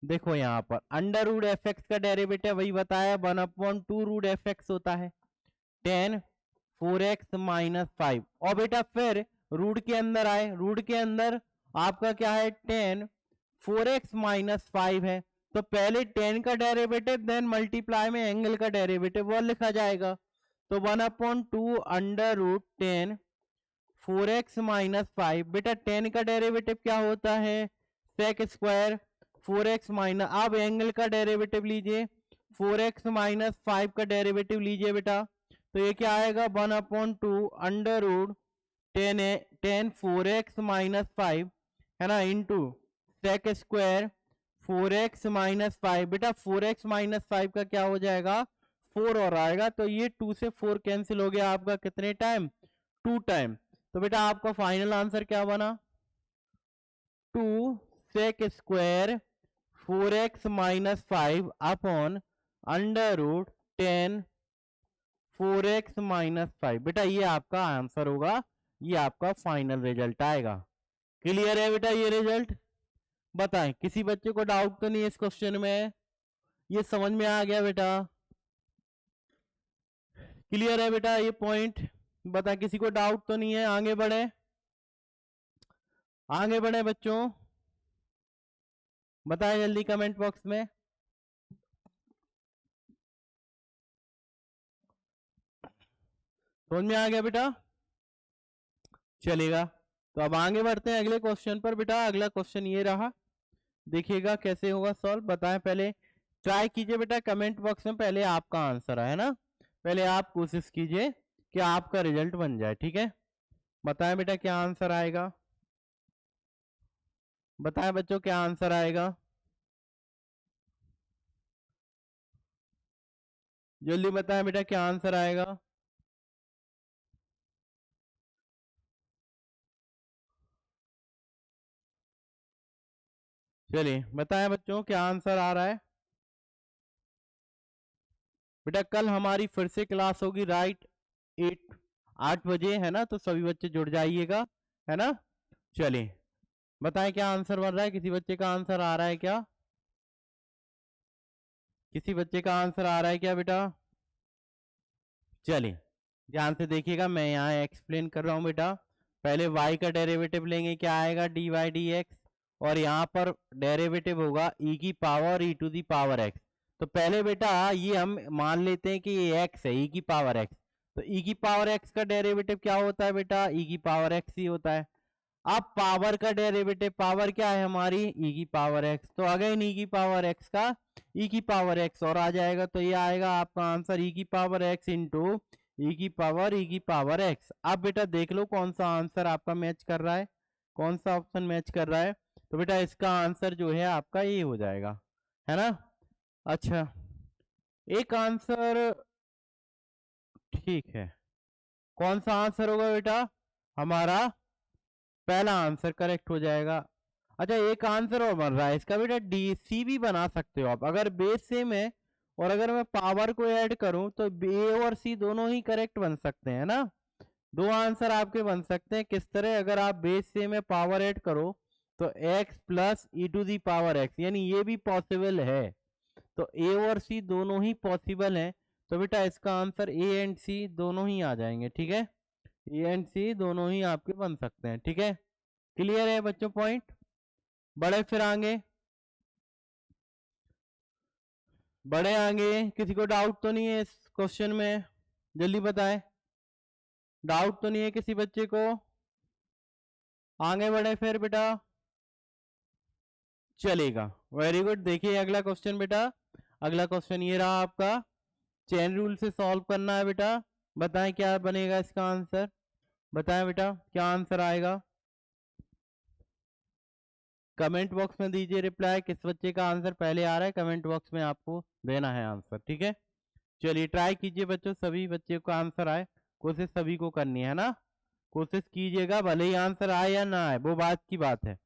देखो यहाँ पर अंडर रूट एफ एक्स का डेरिवेटिव वही बताया, 1/2 रूट एफ एक्स होता है, 10 4x - 5, और बेटा फिर रूट के अंदर आए, रूट के अंदर आपका क्या है 10, 4x माइनस 5 है, तो पहले 10 का डेरिवेटिव देन मल्टीप्लाई में एंगल का डेरिवेटिव वो लिखा जाएगा। तो 1/2 अंडर रूट 10 4x माइनस 5, बेटा 10 का डेरिवेटिव क्या होता है सेक स्क्वायर 4x माइनस, अब एंगल का डेरिवेटिव लीजिए 4x माइनस 5 का डेरिवेटिव लीजिए बेटा, तो ये क्या आएगा 1/2 अंडर रूट 10 4x माइनस 5 है ना into sec square 4x minus 5, बेटा 4x माइनस 5 का क्या हो जाएगा 4 और आएगा, तो ये 2 से 4 कैंसिल हो गया आपका कितने टाइम 2 टाइम। तो बेटा आपका फाइनल आंसर क्या बना 2 sec square 4x minus 5 upon under root 10 4x minus 5। बेटा ये आपका आंसर होगा, ये आपका फाइनल रिजल्ट आएगा। क्लियर है बेटा ये रिजल्ट? बताएं किसी बच्चे को डाउट तो नहीं है इस क्वेश्चन में? ये समझ में आ गया बेटा? क्लियर है बेटा ये पॉइंट? बता किसी को डाउट तो नहीं है? आगे बढ़े, आगे बढ़े बच्चों, बताएं जल्दी कमेंट बॉक्स में। समझ में आ गया बेटा? चलेगा, तो अब आगे बढ़ते हैं अगले क्वेश्चन पर। बेटा अगला क्वेश्चन ये रहा, देखिएगा कैसे होगा सॉल्व। बताएं, पहले ट्राई कीजिए बेटा कमेंट बॉक्स में, पहले आपका आंसर है ना, पहले आप कोशिश कीजिए कि आपका रिजल्ट बन जाए, ठीक है? बताएं बेटा क्या आंसर आएगा, बताएं बच्चों क्या आंसर आएगा, जल्दी बताएं बेटा क्या आंसर आएगा। चलिए बताएं बच्चों क्या आंसर आ रहा है। बेटा कल हमारी फिर से क्लास होगी राइट 8 बजे है ना, तो सभी बच्चे जुड़ जाइएगा है ना। चलिए बताएं क्या आंसर बन रहा है, किसी बच्चे का आंसर आ रहा है क्या, किसी बच्चे का आंसर आ रहा है क्या बेटा? चलिए ध्यान से देखिएगा, मैं यहाँ एक्सप्लेन कर रहा हूँ बेटा। पहले y का डेरिवेटिव लेंगे, क्या आएगा dy dx, और यहाँ पर डेरिवेटिव होगा e की power e to the power x। तो पहले बेटा ये हम मान लेते हैं कि ये x है, e की पावर x, तो e की पावर x का डेरिवेटिव क्या होता है बेटा e की पावर x ही होता है। अब पावर का डेरिवेटिव, पावर क्या है हमारी e की पावर x, तो अगेन e की पावर x का e की पावर x और आ जाएगा, तो ये आएगा आपका आंसर e की पावर x इंटू e की पावर x। अब बेटा देख लो कौन सा आंसर आपका मैच कर रहा है, कौन सा ऑप्शन मैच कर रहा है, तो बेटा इसका आंसर जो है आपका ये हो जाएगा है ना। अच्छा एक आंसर ठीक है, कौन सा आंसर होगा बेटा हमारा पहला आंसर करेक्ट हो जाएगा। अच्छा एक आंसर और बन रहा है इसका बेटा, डी सी भी बना सकते हो आप, अगर बेस सेम है और अगर मैं पावर को ऐड करूं तो ए और सी दोनों ही करेक्ट बन सकते हैं ना, दो आंसर आपके बन सकते हैं। किस तरह, अगर आप बेस सेम है पावर ऐड करो तो x plus E to the power x, यानी ये भी पॉसिबल है, तो ए और सी दोनों ही पॉसिबल हैं, तो बेटा इसका आंसर ए एंड सी दोनों ही आ जाएंगे, ठीक है, ए एंड सी दोनों ही आपके बन सकते हैं, ठीक है। क्लियर है बच्चों पॉइंट? बड़े फिर आगे, बड़े आगे, किसी को डाउट तो नहीं है इस क्वेश्चन में, जल्दी बताएं, डाउट तो नहीं है किसी बच्चे को? आगे बढ़े फिर बेटा, चलेगा, वेरी गुड। देखिए अगला क्वेश्चन बेटा, अगला क्वेश्चन ये रहा आपका, चेन रूल से सॉल्व करना है बेटा। बताएं क्या बनेगा इसका आंसर, बताएं बेटा क्या आंसर आएगा, कमेंट बॉक्स में दीजिए रिप्लाई, किस बच्चे का आंसर पहले आ रहा है कमेंट बॉक्स में आपको देना है आंसर, ठीक है। चलिए ट्राई कीजिए बच्चों, सभी बच्चे को आंसर आए, कोशिश सभी को करनी है ना, कोशिश कीजिएगा, भले ही आंसर आए या ना आए वो बात की बात है,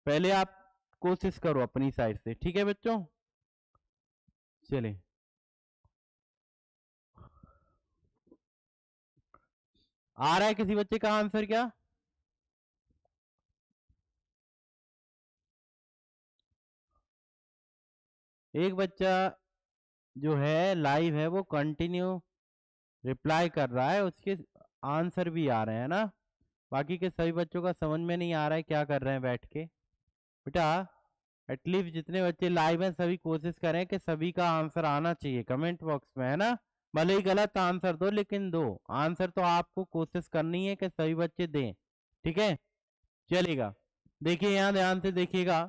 पहले आप कोशिश करो अपनी साइड से, ठीक है बच्चों। चलिए आ रहा है किसी बच्चे का आंसर क्या? एक बच्चा जो है लाइव है वो कंटिन्यू रिप्लाई कर रहा है, उसके आंसर भी आ रहे हैं ना, बाकी के सभी बच्चों का समझ में नहीं आ रहा है क्या कर रहे हैं बैठ के। बेटा एटलीस्ट जितने बच्चे लाइव हैं सभी कोशिश करें कि सभी का आंसर आना चाहिए कमेंट बॉक्स में, है ना। भले ही गलत आंसर दो लेकिन दो आंसर, तो आपको कोशिश करनी है कि सभी बच्चे दें, ठीक है। चलेगा, देखिए यहाँ ध्यान से देखिएगा।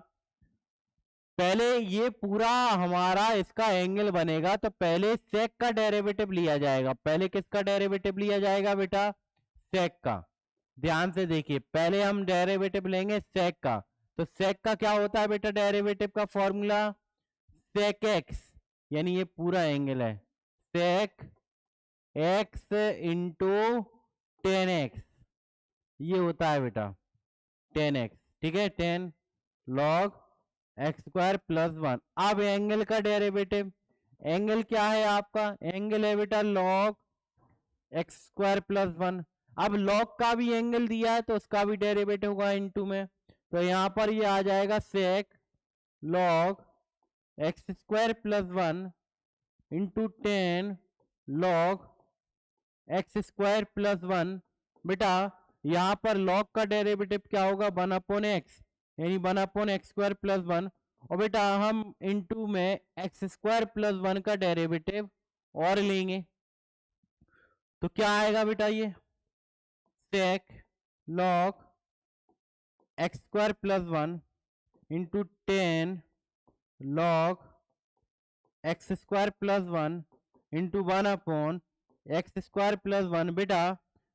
पहले ये पूरा हमारा इसका एंगल बनेगा तो पहले सेक का डेरिवेटिव लिया जाएगा। पहले किसका डेरिवेटिव लिया जाएगा बेटा? सेक का। ध्यान से देखिए, पहले हम डेरिवेटिव लेंगे सेक का। तो सेक का क्या होता है बेटा? डेरिवेटिव का फॉर्मूला सेक एक्स, यानी ये पूरा एंगल है सेक एक्स इंटू 10x, ये होता है बेटा 10x, ठीक है। 10 log एक्स स्क्वायर प्लस 1। अब एंगल का डेरिवेटिव, एंगल क्या है आपका? एंगल है बेटा log एक्स स्क्वायर प्लस 1। अब log का भी एंगल दिया है तो उसका भी डेरिवेटिव होगा इनटू में, तो यहां पर ये आ जाएगा सेक log x square plus 1 into 10 log x square plus 1। बेटा यहाँ पर log का डेरिवेटिव क्या होगा? 1/x, यानी 1/x स्क्वायर प्लस 1। और बेटा हम इनटू में एक्स स्क्वायर प्लस 1 का डेरिवेटिव और लेंगे, तो क्या आएगा बेटा? ये sec log x square plus 1 into 10 log x square plus 1 into 1/एक्स स्क्वायर प्लस 1। बेटा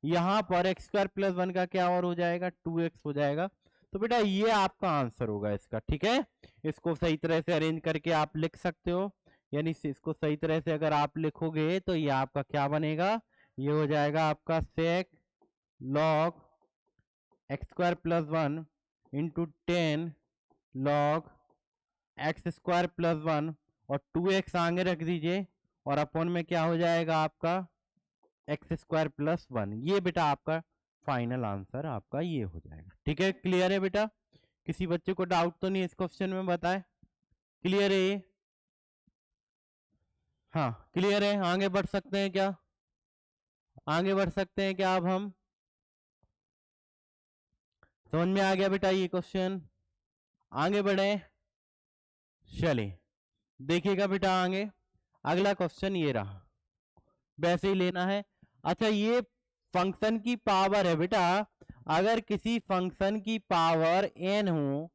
यहाँ पर एक्स स्क्वायर प्लस 1 का क्या और हो जाएगा? 2x हो जाएगा। तो बेटा ये आपका आंसर होगा इसका, ठीक है। इसको सही तरह से अरेंज करके आप लिख सकते हो, यानी इसको सही तरह से अगर आप लिखोगे तो ये आपका क्या बनेगा? ये हो जाएगा आपका सेक log x square plus 1 into 10 log x square plus 1 और 2x आगे रख दीजिए और अपन में क्या हो जाएगा आपका? X square plus 1। ये बेटा आपका फाइनल आंसर आपका ये हो जाएगा, ठीक है। क्लियर है बेटा? किसी बच्चे को डाउट तो नहीं इस क्वेश्चन में? बताएं, क्लियर है ये? हाँ क्लियर है, आगे बढ़ सकते हैं क्या? आगे बढ़ सकते हैं क्या अब हम? समझ में आ गया बेटा ये क्वेश्चन? आगे बढ़े, चलिए देखिएगा बेटा आगे। अगला क्वेश्चन ये रहा, वैसे ही लेना है। अच्छा ये फंक्शन की पावर है बेटा, अगर किसी फंक्शन की पावर n हो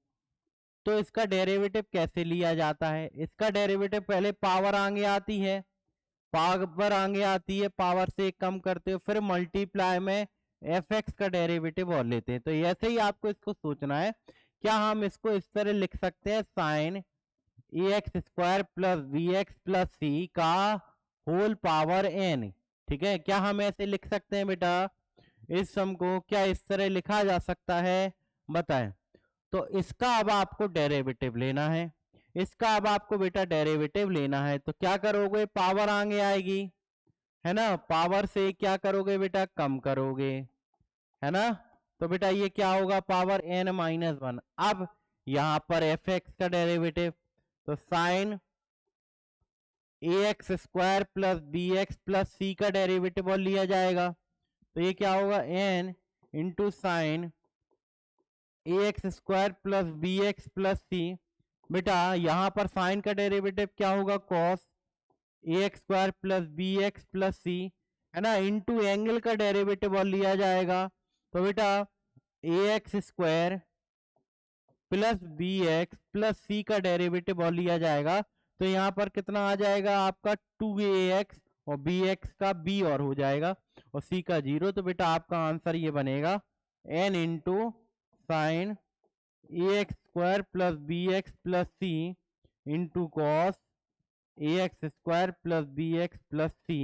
तो इसका डेरिवेटिव कैसे लिया जाता है? इसका डेरिवेटिव पहले पावर आगे आती है, पावर आगे आती है, पावर से एक कम करते हो, फिर मल्टीप्लाई में एफ एक्स का डेरिवेटिव और लेते हैं। तो ऐसे ही आपको इसको सोचना है। क्या हम इसको इस तरह लिख सकते हैं? Sine a x square plus b x plus c का होल पावर n, ठीक है। क्या हम ऐसे लिख सकते हैं बेटा? इस सम को क्या इस तरह लिखा जा सकता है? बताएं। तो इसका अब आपको डेरिवेटिव लेना है, इसका अब आपको बेटा डेरिवेटिव लेना है, तो क्या करोगे? पावर आगे आएगी, है ना, पावर से क्या करोगे बेटा? कम करोगे, है ना। तो बेटा ये क्या होगा? Power n-1। अब यहां पर एफ एक्स का डेरिवेटिव, तो sine a x square plus b x plus c का डेरिवेटिव और लिया जाएगा, तो ये क्या होगा? n into sine a x square plus b x plus c. बेटा यहाँ पर साइन का डेरिवेटिव क्या होगा? Cos a x square plus b x plus c, है ना, इंटू एंगल का डेरिवेटिव और लिया जाएगा, तो बेटा a x square plus b x plus c का डेरिवेटिव और लिया जाएगा, तो यहाँ पर कितना आ जाएगा आपका? 2ax और bx का b और हो जाएगा और c का 0। तो बेटा आपका आंसर ये बनेगा n into sine a x square plus b x plus c into cos a x square plus b x plus c,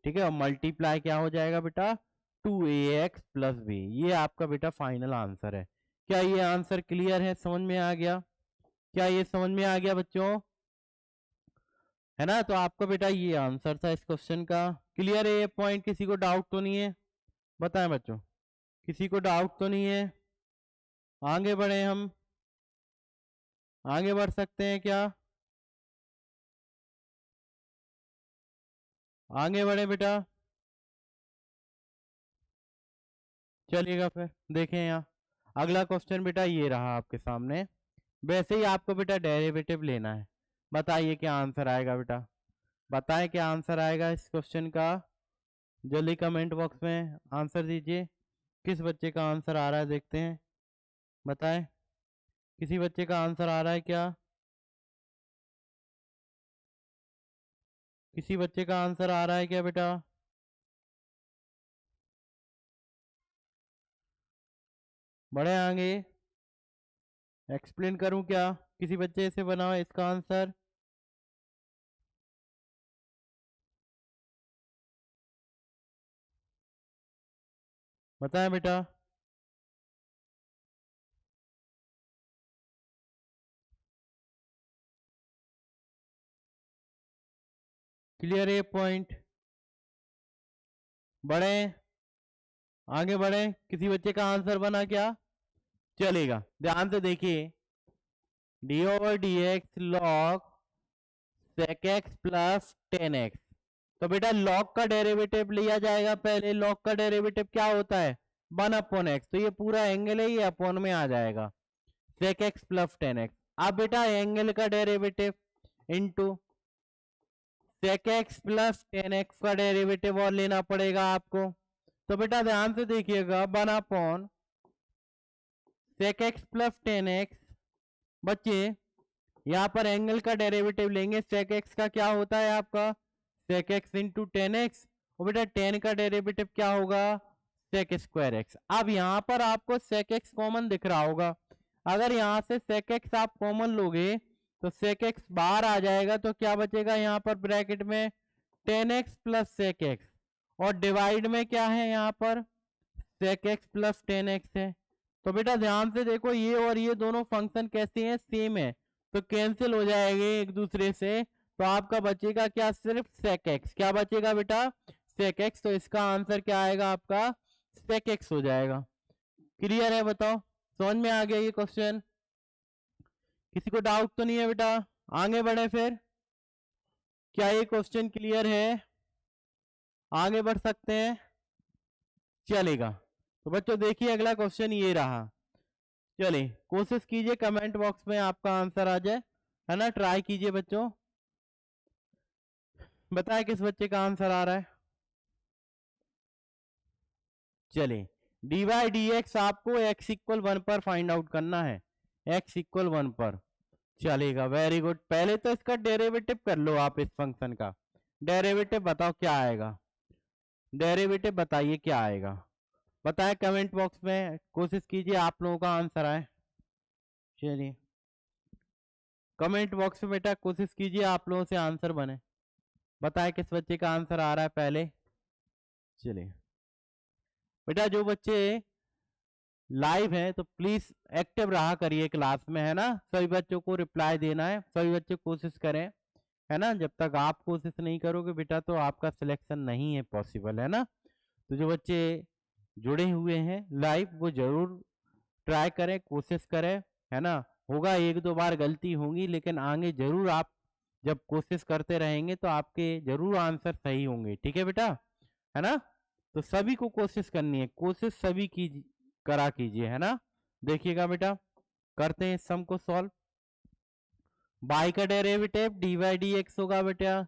ठीक है। और मल्टीप्लाई क्या हो जाएगा बेटा? 2ax plus B. ये आपका बेटा फाइनल आंसर है। क्या ये आंसर क्लियर है? समझ में आ गया? क्या ये समझ में आ गया बच्चों? है ना। तो आपका बेटा ये आंसर था इस क्वेश्चन का। क्लियर है ये पॉइंट? किसी को डाउट तो नहीं है? बताएं बच्चों, किसी को डाउट तो नहीं है? आगे बढ़े हम, आगे बढ़ सकते हैं क्या? आगे बढ़े बेटा, चलिएगा फिर देखें यहाँ अगला क्वेश्चन बेटा ये रहा आपके सामने। वैसे ही आपको बेटा डेरिवेटिव लेना है। बताइए क्या आंसर आएगा बेटा, बताएं क्या आंसर आएगा इस क्वेश्चन का। जल्दी कमेंट बॉक्स में आंसर दीजिए। किस बच्चे का आंसर आ रहा है देखते हैं, बताएं। किसी बच्चे का आंसर आ रहा है क्या? किसी बच्चे का आंसर आ रहा है क्या बेटा? बड़े आगे एक्सप्लेन करूं क्या? किसी बच्चे से बनाओ इसका आंसर। बताएं बेटा। क्लियर है पॉइंट? बढ़े आगे बढ़े। किसी बच्चे का आंसर बना क्या? चलेगा, ध्यान से देखिए। D over D X log sec X plus 10x। तो बेटा लॉग का डेरिवेटिव लिया जाएगा पहले। लॉग का डेरिवेटिव क्या होता है? 1/x। तो ये पूरा एंगल है, ये अपॉन में आ जाएगा सेक एक्स प्लस 10x। अब बेटा एंगल का derivative into sec X plus 10x का डेरिवेटिव और लेना पड़ेगा आपको। तो बेटा ध्यान से देखिएगा 1/, सेक एक्स प्लस 10x। बच्चे यहाँ पर एंगल का डेरिवेटिव लेंगे। सेक एक्स का क्या होता है आपका? Sec X into 10x। और बेटा 10 का डेरिवेटिव क्या होगा? Sec square X. अब यहाँ पर आपको सेक एक्स कॉमन दिख रहा होगा। अगर यहाँ से सेक एक्स आप कॉमन लोगे तो सेक एक्स बाहर आ जाएगा। तो क्या बचेगा यहाँ पर ब्रैकेट में? 10x plus sec X. और डिवाइड में क्या है यहाँ पर? सेक एक्स प्लस 10x है। तो बेटा ध्यान से देखो, ये और ये दोनों फंक्शन कैसे हैं? सेम है। तो कैंसिल हो जाएंगे एक दूसरे से। तो आपका बचेगा क्या? सिर्फ सेक एक्स। क्या बचेगा बेटा? Sec X. तो इसका आंसर क्या आएगा आपका? सेक एक्स हो जाएगा। क्लियर है? बताओ समझ में आ गया ये क्वेश्चन? किसी को डाउट तो नहीं है बेटा? आगे बढ़े फिर। क्या ये क्वेश्चन क्लियर है? आगे बढ़ सकते हैं? चलेगा। तो बच्चों देखिए अगला क्वेश्चन ये रहा। चलिए कोशिश कीजिए कमेंट बॉक्स में आपका आंसर आ जाए, है ना। ट्राई कीजिए बच्चों। बताए किस बच्चे का आंसर आ रहा है। चलिए डी वाई डी एक्स आपको x इक्वल 1 पर फाइंड आउट करना है। x इक्वल 1 पर। चलेगा, वेरी गुड। पहले तो इसका डेरिवेटिव कर लो आप। इस फंक्शन का डेरिवेटिव बताओ क्या आएगा। डेरिवेटिव बताइए क्या आएगा। बताएं कमेंट बॉक्स में। कोशिश कीजिए आप लोगों का आंसर आए। चलिए कमेंट बॉक्स में बेटा कोशिश कीजिए आप लोगों से आंसर बने। बताएं किस बच्चे का आंसर आ रहा है पहले। चलिए बेटा जो बच्चे लाइव हैं तो प्लीज एक्टिव रहा करिए क्लास में, है ना। सभी बच्चों को रिप्लाई देना है। सभी बच्चे कोशिश करें, है ना। जब तक आप कोशिश नहीं करोगे बेटा तो आपका सिलेक्शन नहीं है पॉसिबल, है ना। तो जो बच्चे जुड़े हुए हैं लाइव वो जरूर ट्राई करें, कोशिश करें, है ना। होगा एक दो बार गलती होंगी, लेकिन आगे जरूर आप जब कोशिश करते रहेंगे तो आपके जरूर आंसर सही होंगे। ठीक है बेटा, है ना। तो सभी को कोशिश करनी है, कोशिश सभी की करा कीजिए, है ना। देखिएगा बेटा करते हैं सम को सॉल्व। बाई का derivative D Y D x होगा बेटा।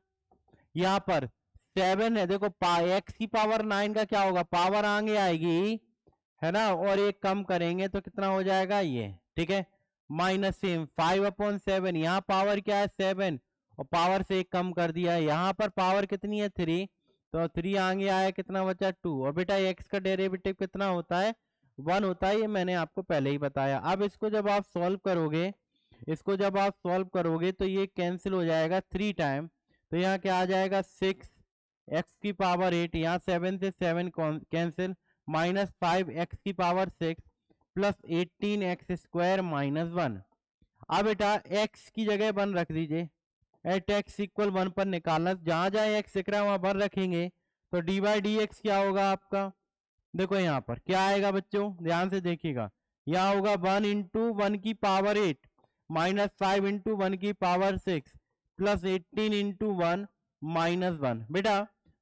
यहाँ पर 7 है, देखो एक्स की पावर 9 का क्या होगा? पावर आगे आएगी, है ना। और एक कम करेंगे तो कितना हो जाएगा ये? ठीक है, माइनस सेम 5/7। यहाँ पावर क्या है? 7। और पावर से एक कम कर दिया है। यहाँ पर पावर कितनी है? 3। तो 3 आगे आया, कितना बचा? 2। और बेटा एक्स का डेरिवेटिव कितना होता है? 1 होता है। ये मैंने आपको पहले ही बताया। अब इसको जब आप सॉल्व करोगे, इसको जब आप सॉल्व करोगे तो ये कैंसिल हो जाएगा 3 टाइम। तो यहाँ क्या आ जाएगा? 6 एक्स की पावर 8। यहाँ 7 से 7 कैंसिल, -5 एक्स की पावर 6 प्लस 18 एक्स स्क्वायर -1। अब बेटा एक्स की जगह 1 रख दीजिए। एट एक्स इक्वल 1 पर निकालना, जहां जहां एक्स दिख रहा है वहां 1 रखेंगे। तो डी बाई डी एक्स क्या होगा आपका? देखो यहाँ पर क्या आएगा बच्चों, ध्यान से देखिएगा। यहाँ होगा 1 इंटू 1 की पावर 8 -5 इंटू 1 की पावर 6 प्लस 18 इंटू 1 -1। बेटा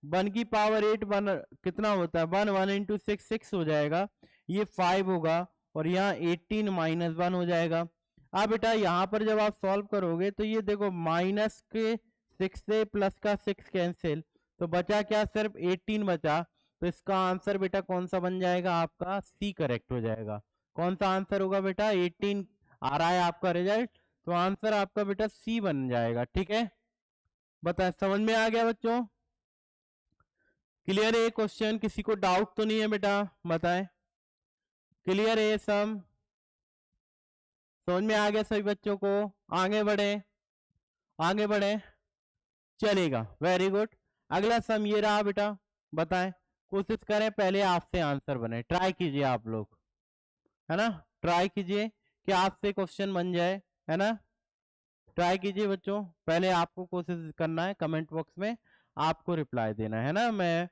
1 की पावर 8 1 कितना होता है? 1 1 इंटू 6 6 हो जाएगा। ये 5 होगा और यहाँ 18 माइनस 1 हो जाएगा। अब बेटा यहाँ पर जब आप सॉल्व करोगे तो ये देखो माइनस के 6 से प्लस का 6 कैंसिल, तो बचा क्या, सिर्फ 18 बचा। तो इसका आंसर बेटा कौन सा बन जाएगा, आपका सी करेक्ट हो जाएगा। कौन सा आंसर होगा बेटा, 18 आ रहा है आपका रिजल्ट, तो आंसर आपका बेटा सी बन जाएगा। ठीक है, बताए समझ में आ गया बच्चों? क्लियर है क्वेश्चन? किसी को डाउट तो नहीं है बेटा, बताएं। क्लियर है सम? समझ में आ गया सभी बच्चों को? आगे बढ़े, आगे बढ़े, चलेगा, वेरी गुड। अगला सम ये रहा बेटा, बताएं। कोशिश करें पहले आपसे आंसर बने, ट्राई कीजिए आप लोग, है ना, ट्राई कीजिए कि आपसे क्वेश्चन बन जाए, है ना। ट्राई कीजिए बच्चों, पहले आपको कोशिश करना है, कमेंट बॉक्स में आपको रिप्लाई देना है ना। मैं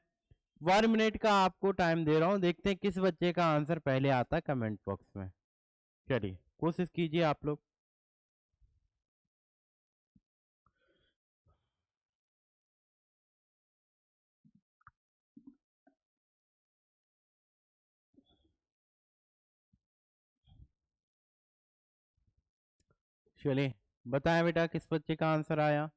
1 मिनट का आपको टाइम दे रहा हूं, देखते हैं किस बच्चे का आंसर पहले आता है कमेंट बॉक्स में। चलिए कोशिश कीजिए आप लोग। चलिए बताएं बेटा किस बच्चे का आंसर आया।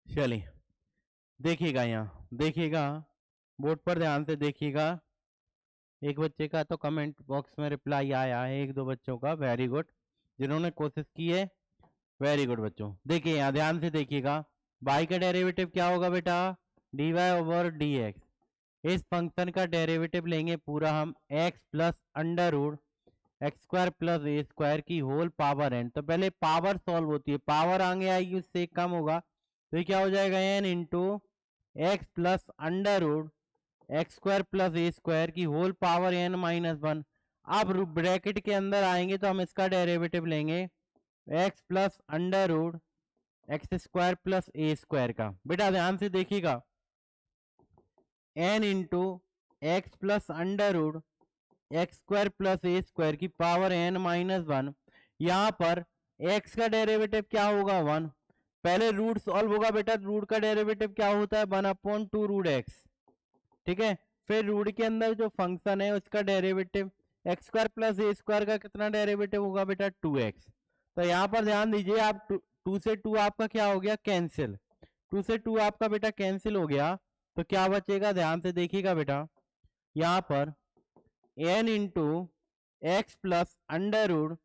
चलिए देखिएगा, यहाँ देखिएगा, बोर्ड पर ध्यान से देखिएगा। एक बच्चे का तो कमेंट बॉक्स में रिप्लाई आया है, एक दो बच्चों का, वेरी गुड, जिन्होंने कोशिश की है, वेरी गुड बच्चों। देखिए यहाँ ध्यान से देखिएगा, y का डेरिवेटिव क्या होगा बेटा, dy ओवर dx। इस फंक्शन का डेरिवेटिव लेंगे पूरा हम x plus under root x square plus a square की होल पावर n। तो पहले पावर सॉल्व होती है, पावर आगे आएगी उससे कम होगा, तो ये क्या हो जाएगा, n into x plus under root x square plus a square की होल पावर n माइनस 1। अब ब्रैकेट के अंदर आएंगे तो हम इसका डेरिवेटिव लेंगे x plus under root x square plus a square का। बेटा ध्यान से देखिएगा, n into x plus under root x square plus a square की पावर n माइनस 1। यहाँ पर x का डेरिवेटिव क्या होगा, 1। पहले रूट सॉल्व होगा बेटा, रूट का डेरिवेटिव क्या होता है, 1/2 रूट एक्स। ठीक है, फिर रूट के अंदर जो फंक्शन है उसका derivative x square plus a square का कितना डेरिवेटिव होगा बेटा, 2x। तो यहाँ पर ध्यान दीजिए, आप 2 से 2 आपका क्या हो गया, कैंसिल। 2 से 2 आपका बेटा कैंसिल हो गया, तो क्या बचेगा, ध्यान से देखिएगा बेटा, यहाँ पर n into x plus under root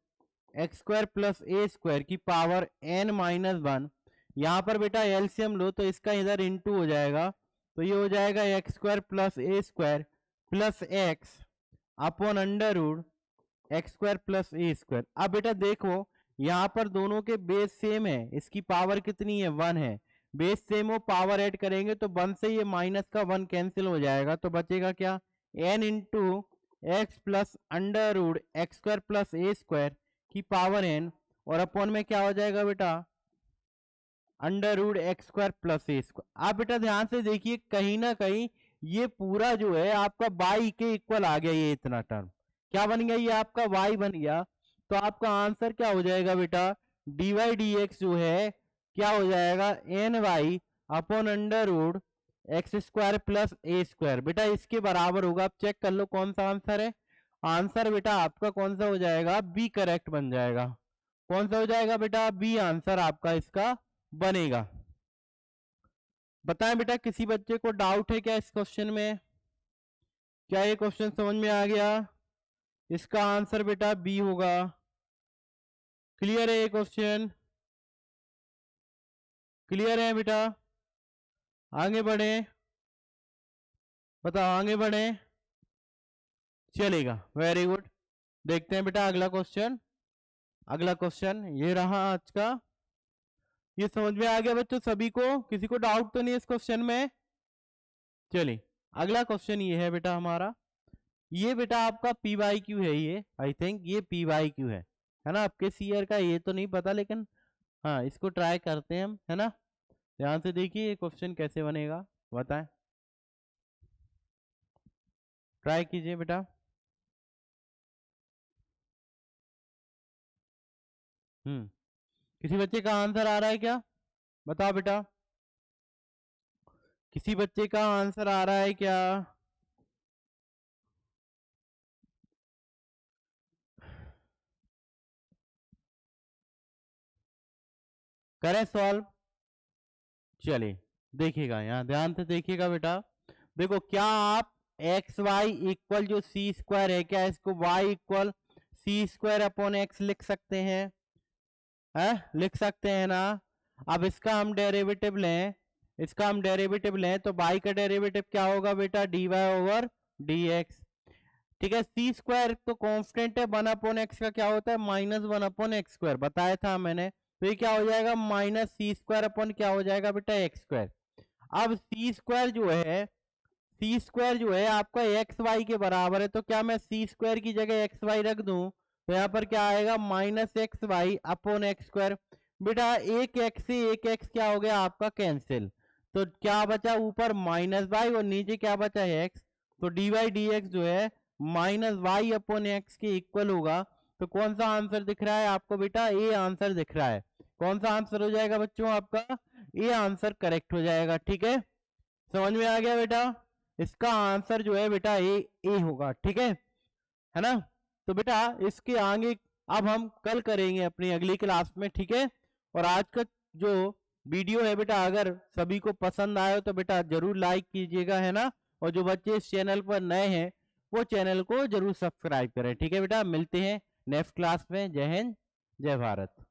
x square plus a square की पावर n माइनस 1। यहाँ पर बेटा एलसीएम लो तो इसका इधर इंटू हो जाएगा, तो ये हो जाएगा x square plus a square plus x upon under root x square plus a square. अब बेटा देखो यहाँ पर दोनों के बेस सेम है, इसकी पावर कितनी है, 1 है, बेस सेम हो, पावर ऐड करेंगे तो 1 से ये माइनस का 1 कैंसिल हो जाएगा, तो बचेगा क्या, n into x plus under root x square plus a square की पावर n, और अपॉन में क्या हो जाएगा बेटा, under root x square plus a square. आप बेटा ध्यान से देखिए, कहीं ना कहीं ये पूरा जो है आपका y के इक्वल आ गया, ये इतना टर्म क्या बन गया, ये आपका y बन गया। तो आपका आंसर क्या हो जाएगा बेटा, dy dx जो है क्या हो जाएगा, n y upon under root x square plus a square. बेटा इसके बराबर होगा, आप चेक कर लो कौन सा आंसर है। आंसर बेटा आपका कौन सा हो जाएगा, बी करेक्ट बन जाएगा। कौन सा हो जाएगा बेटा, बी आंसर आपका इसका बनेगा। बताएं बेटा किसी बच्चे को डाउट है क्या इस क्वेश्चन में, क्या ये क्वेश्चन समझ में आ गया? इसका आंसर बेटा बी होगा। क्लियर है ये क्वेश्चन? क्लियर है बेटा? आगे बढ़े, बताओ आगे बढ़े, चलेगा, वेरी गुड। देखते हैं बेटा अगला क्वेश्चन। अगला क्वेश्चन ये रहा आज का। ये समझ में आ गया बच्चों सभी को, किसी को डाउट तो नहीं इस क्वेश्चन में? चलिए अगला क्वेश्चन ये है बेटा हमारा, ये बेटा आपका पी वाई क्यू है, ये आई थिंक ये पी वाई क्यू है ना। आपके सीयर का ये तो नहीं पता, लेकिन हाँ इसको ट्राई करते हैं हम, है ना। ध्यान से देखिए ये क्वेश्चन कैसे बनेगा, बताएं, ट्राई कीजिए बेटा। किसी बच्चे का आंसर आ रहा है क्या? बताओ बेटा, किसी बच्चे का आंसर आ रहा है क्या? करें सॉल्व? चलिए देखिएगा, यहाँ ध्यान से देखिएगा बेटा। देखो, क्या आप एक्स वाई इक्वल जो सी स्क्वायर है, क्या इसको Y equal C square upon X लिख सकते हैं? लिख सकते हैं ना? अब इसका हम डेरिवेटिव लें, इसका हम डेरिवेटिव लें तो बाई का डेरिवेटिव क्या होगा बेटा? D Y over D X. ठीक है, सी स्क्वायर तो कांस्टेंट है, 1/x का क्या होता है? -1/x², बताया था मैंने। तो ये क्या हो जाएगा? माइनस सी स्क्वायर अपॉन क्या हो जाएगा बेटा? x²। अब सी स्क्वायर जो है, सी स्क्वायर जो है आपका एक्स वाई के बराबर है, तो क्या मैं सी स्क्वायर की जगह एक्स वाई रख दूं तो यहाँ पर क्या आएगा? -xy/x²। बेटा एक एक्स से एक एक्स क्या हो गया आपका? कैंसिल। तो क्या बचा ऊपर? -y, और नीचे क्या बचा है? एक्स। तो डी वाई डी एक्स जो है -y/x के इक्वल होगा। तो कौन सा आंसर दिख रहा है आपको बेटा? ए आंसर दिख रहा है। कौन सा आंसर हो जाएगा बच्चों आपका? ए आंसर करेक्ट हो जाएगा। ठीक है, समझ में आ गया बेटा? इसका आंसर जो है बेटा ए होगा। ठीक है ना? तो बेटा इसके आगे अब हम कल करेंगे अपनी अगली क्लास में। ठीक है, और आज का जो वीडियो है बेटा, अगर सभी को पसंद आए तो बेटा जरूर लाइक कीजिएगा, है ना? और जो बच्चे इस चैनल पर नए हैं वो चैनल को जरूर सब्सक्राइब करें। ठीक है बेटा, मिलते हैं नेक्स्ट क्लास में। जय हिंद, जय भारत।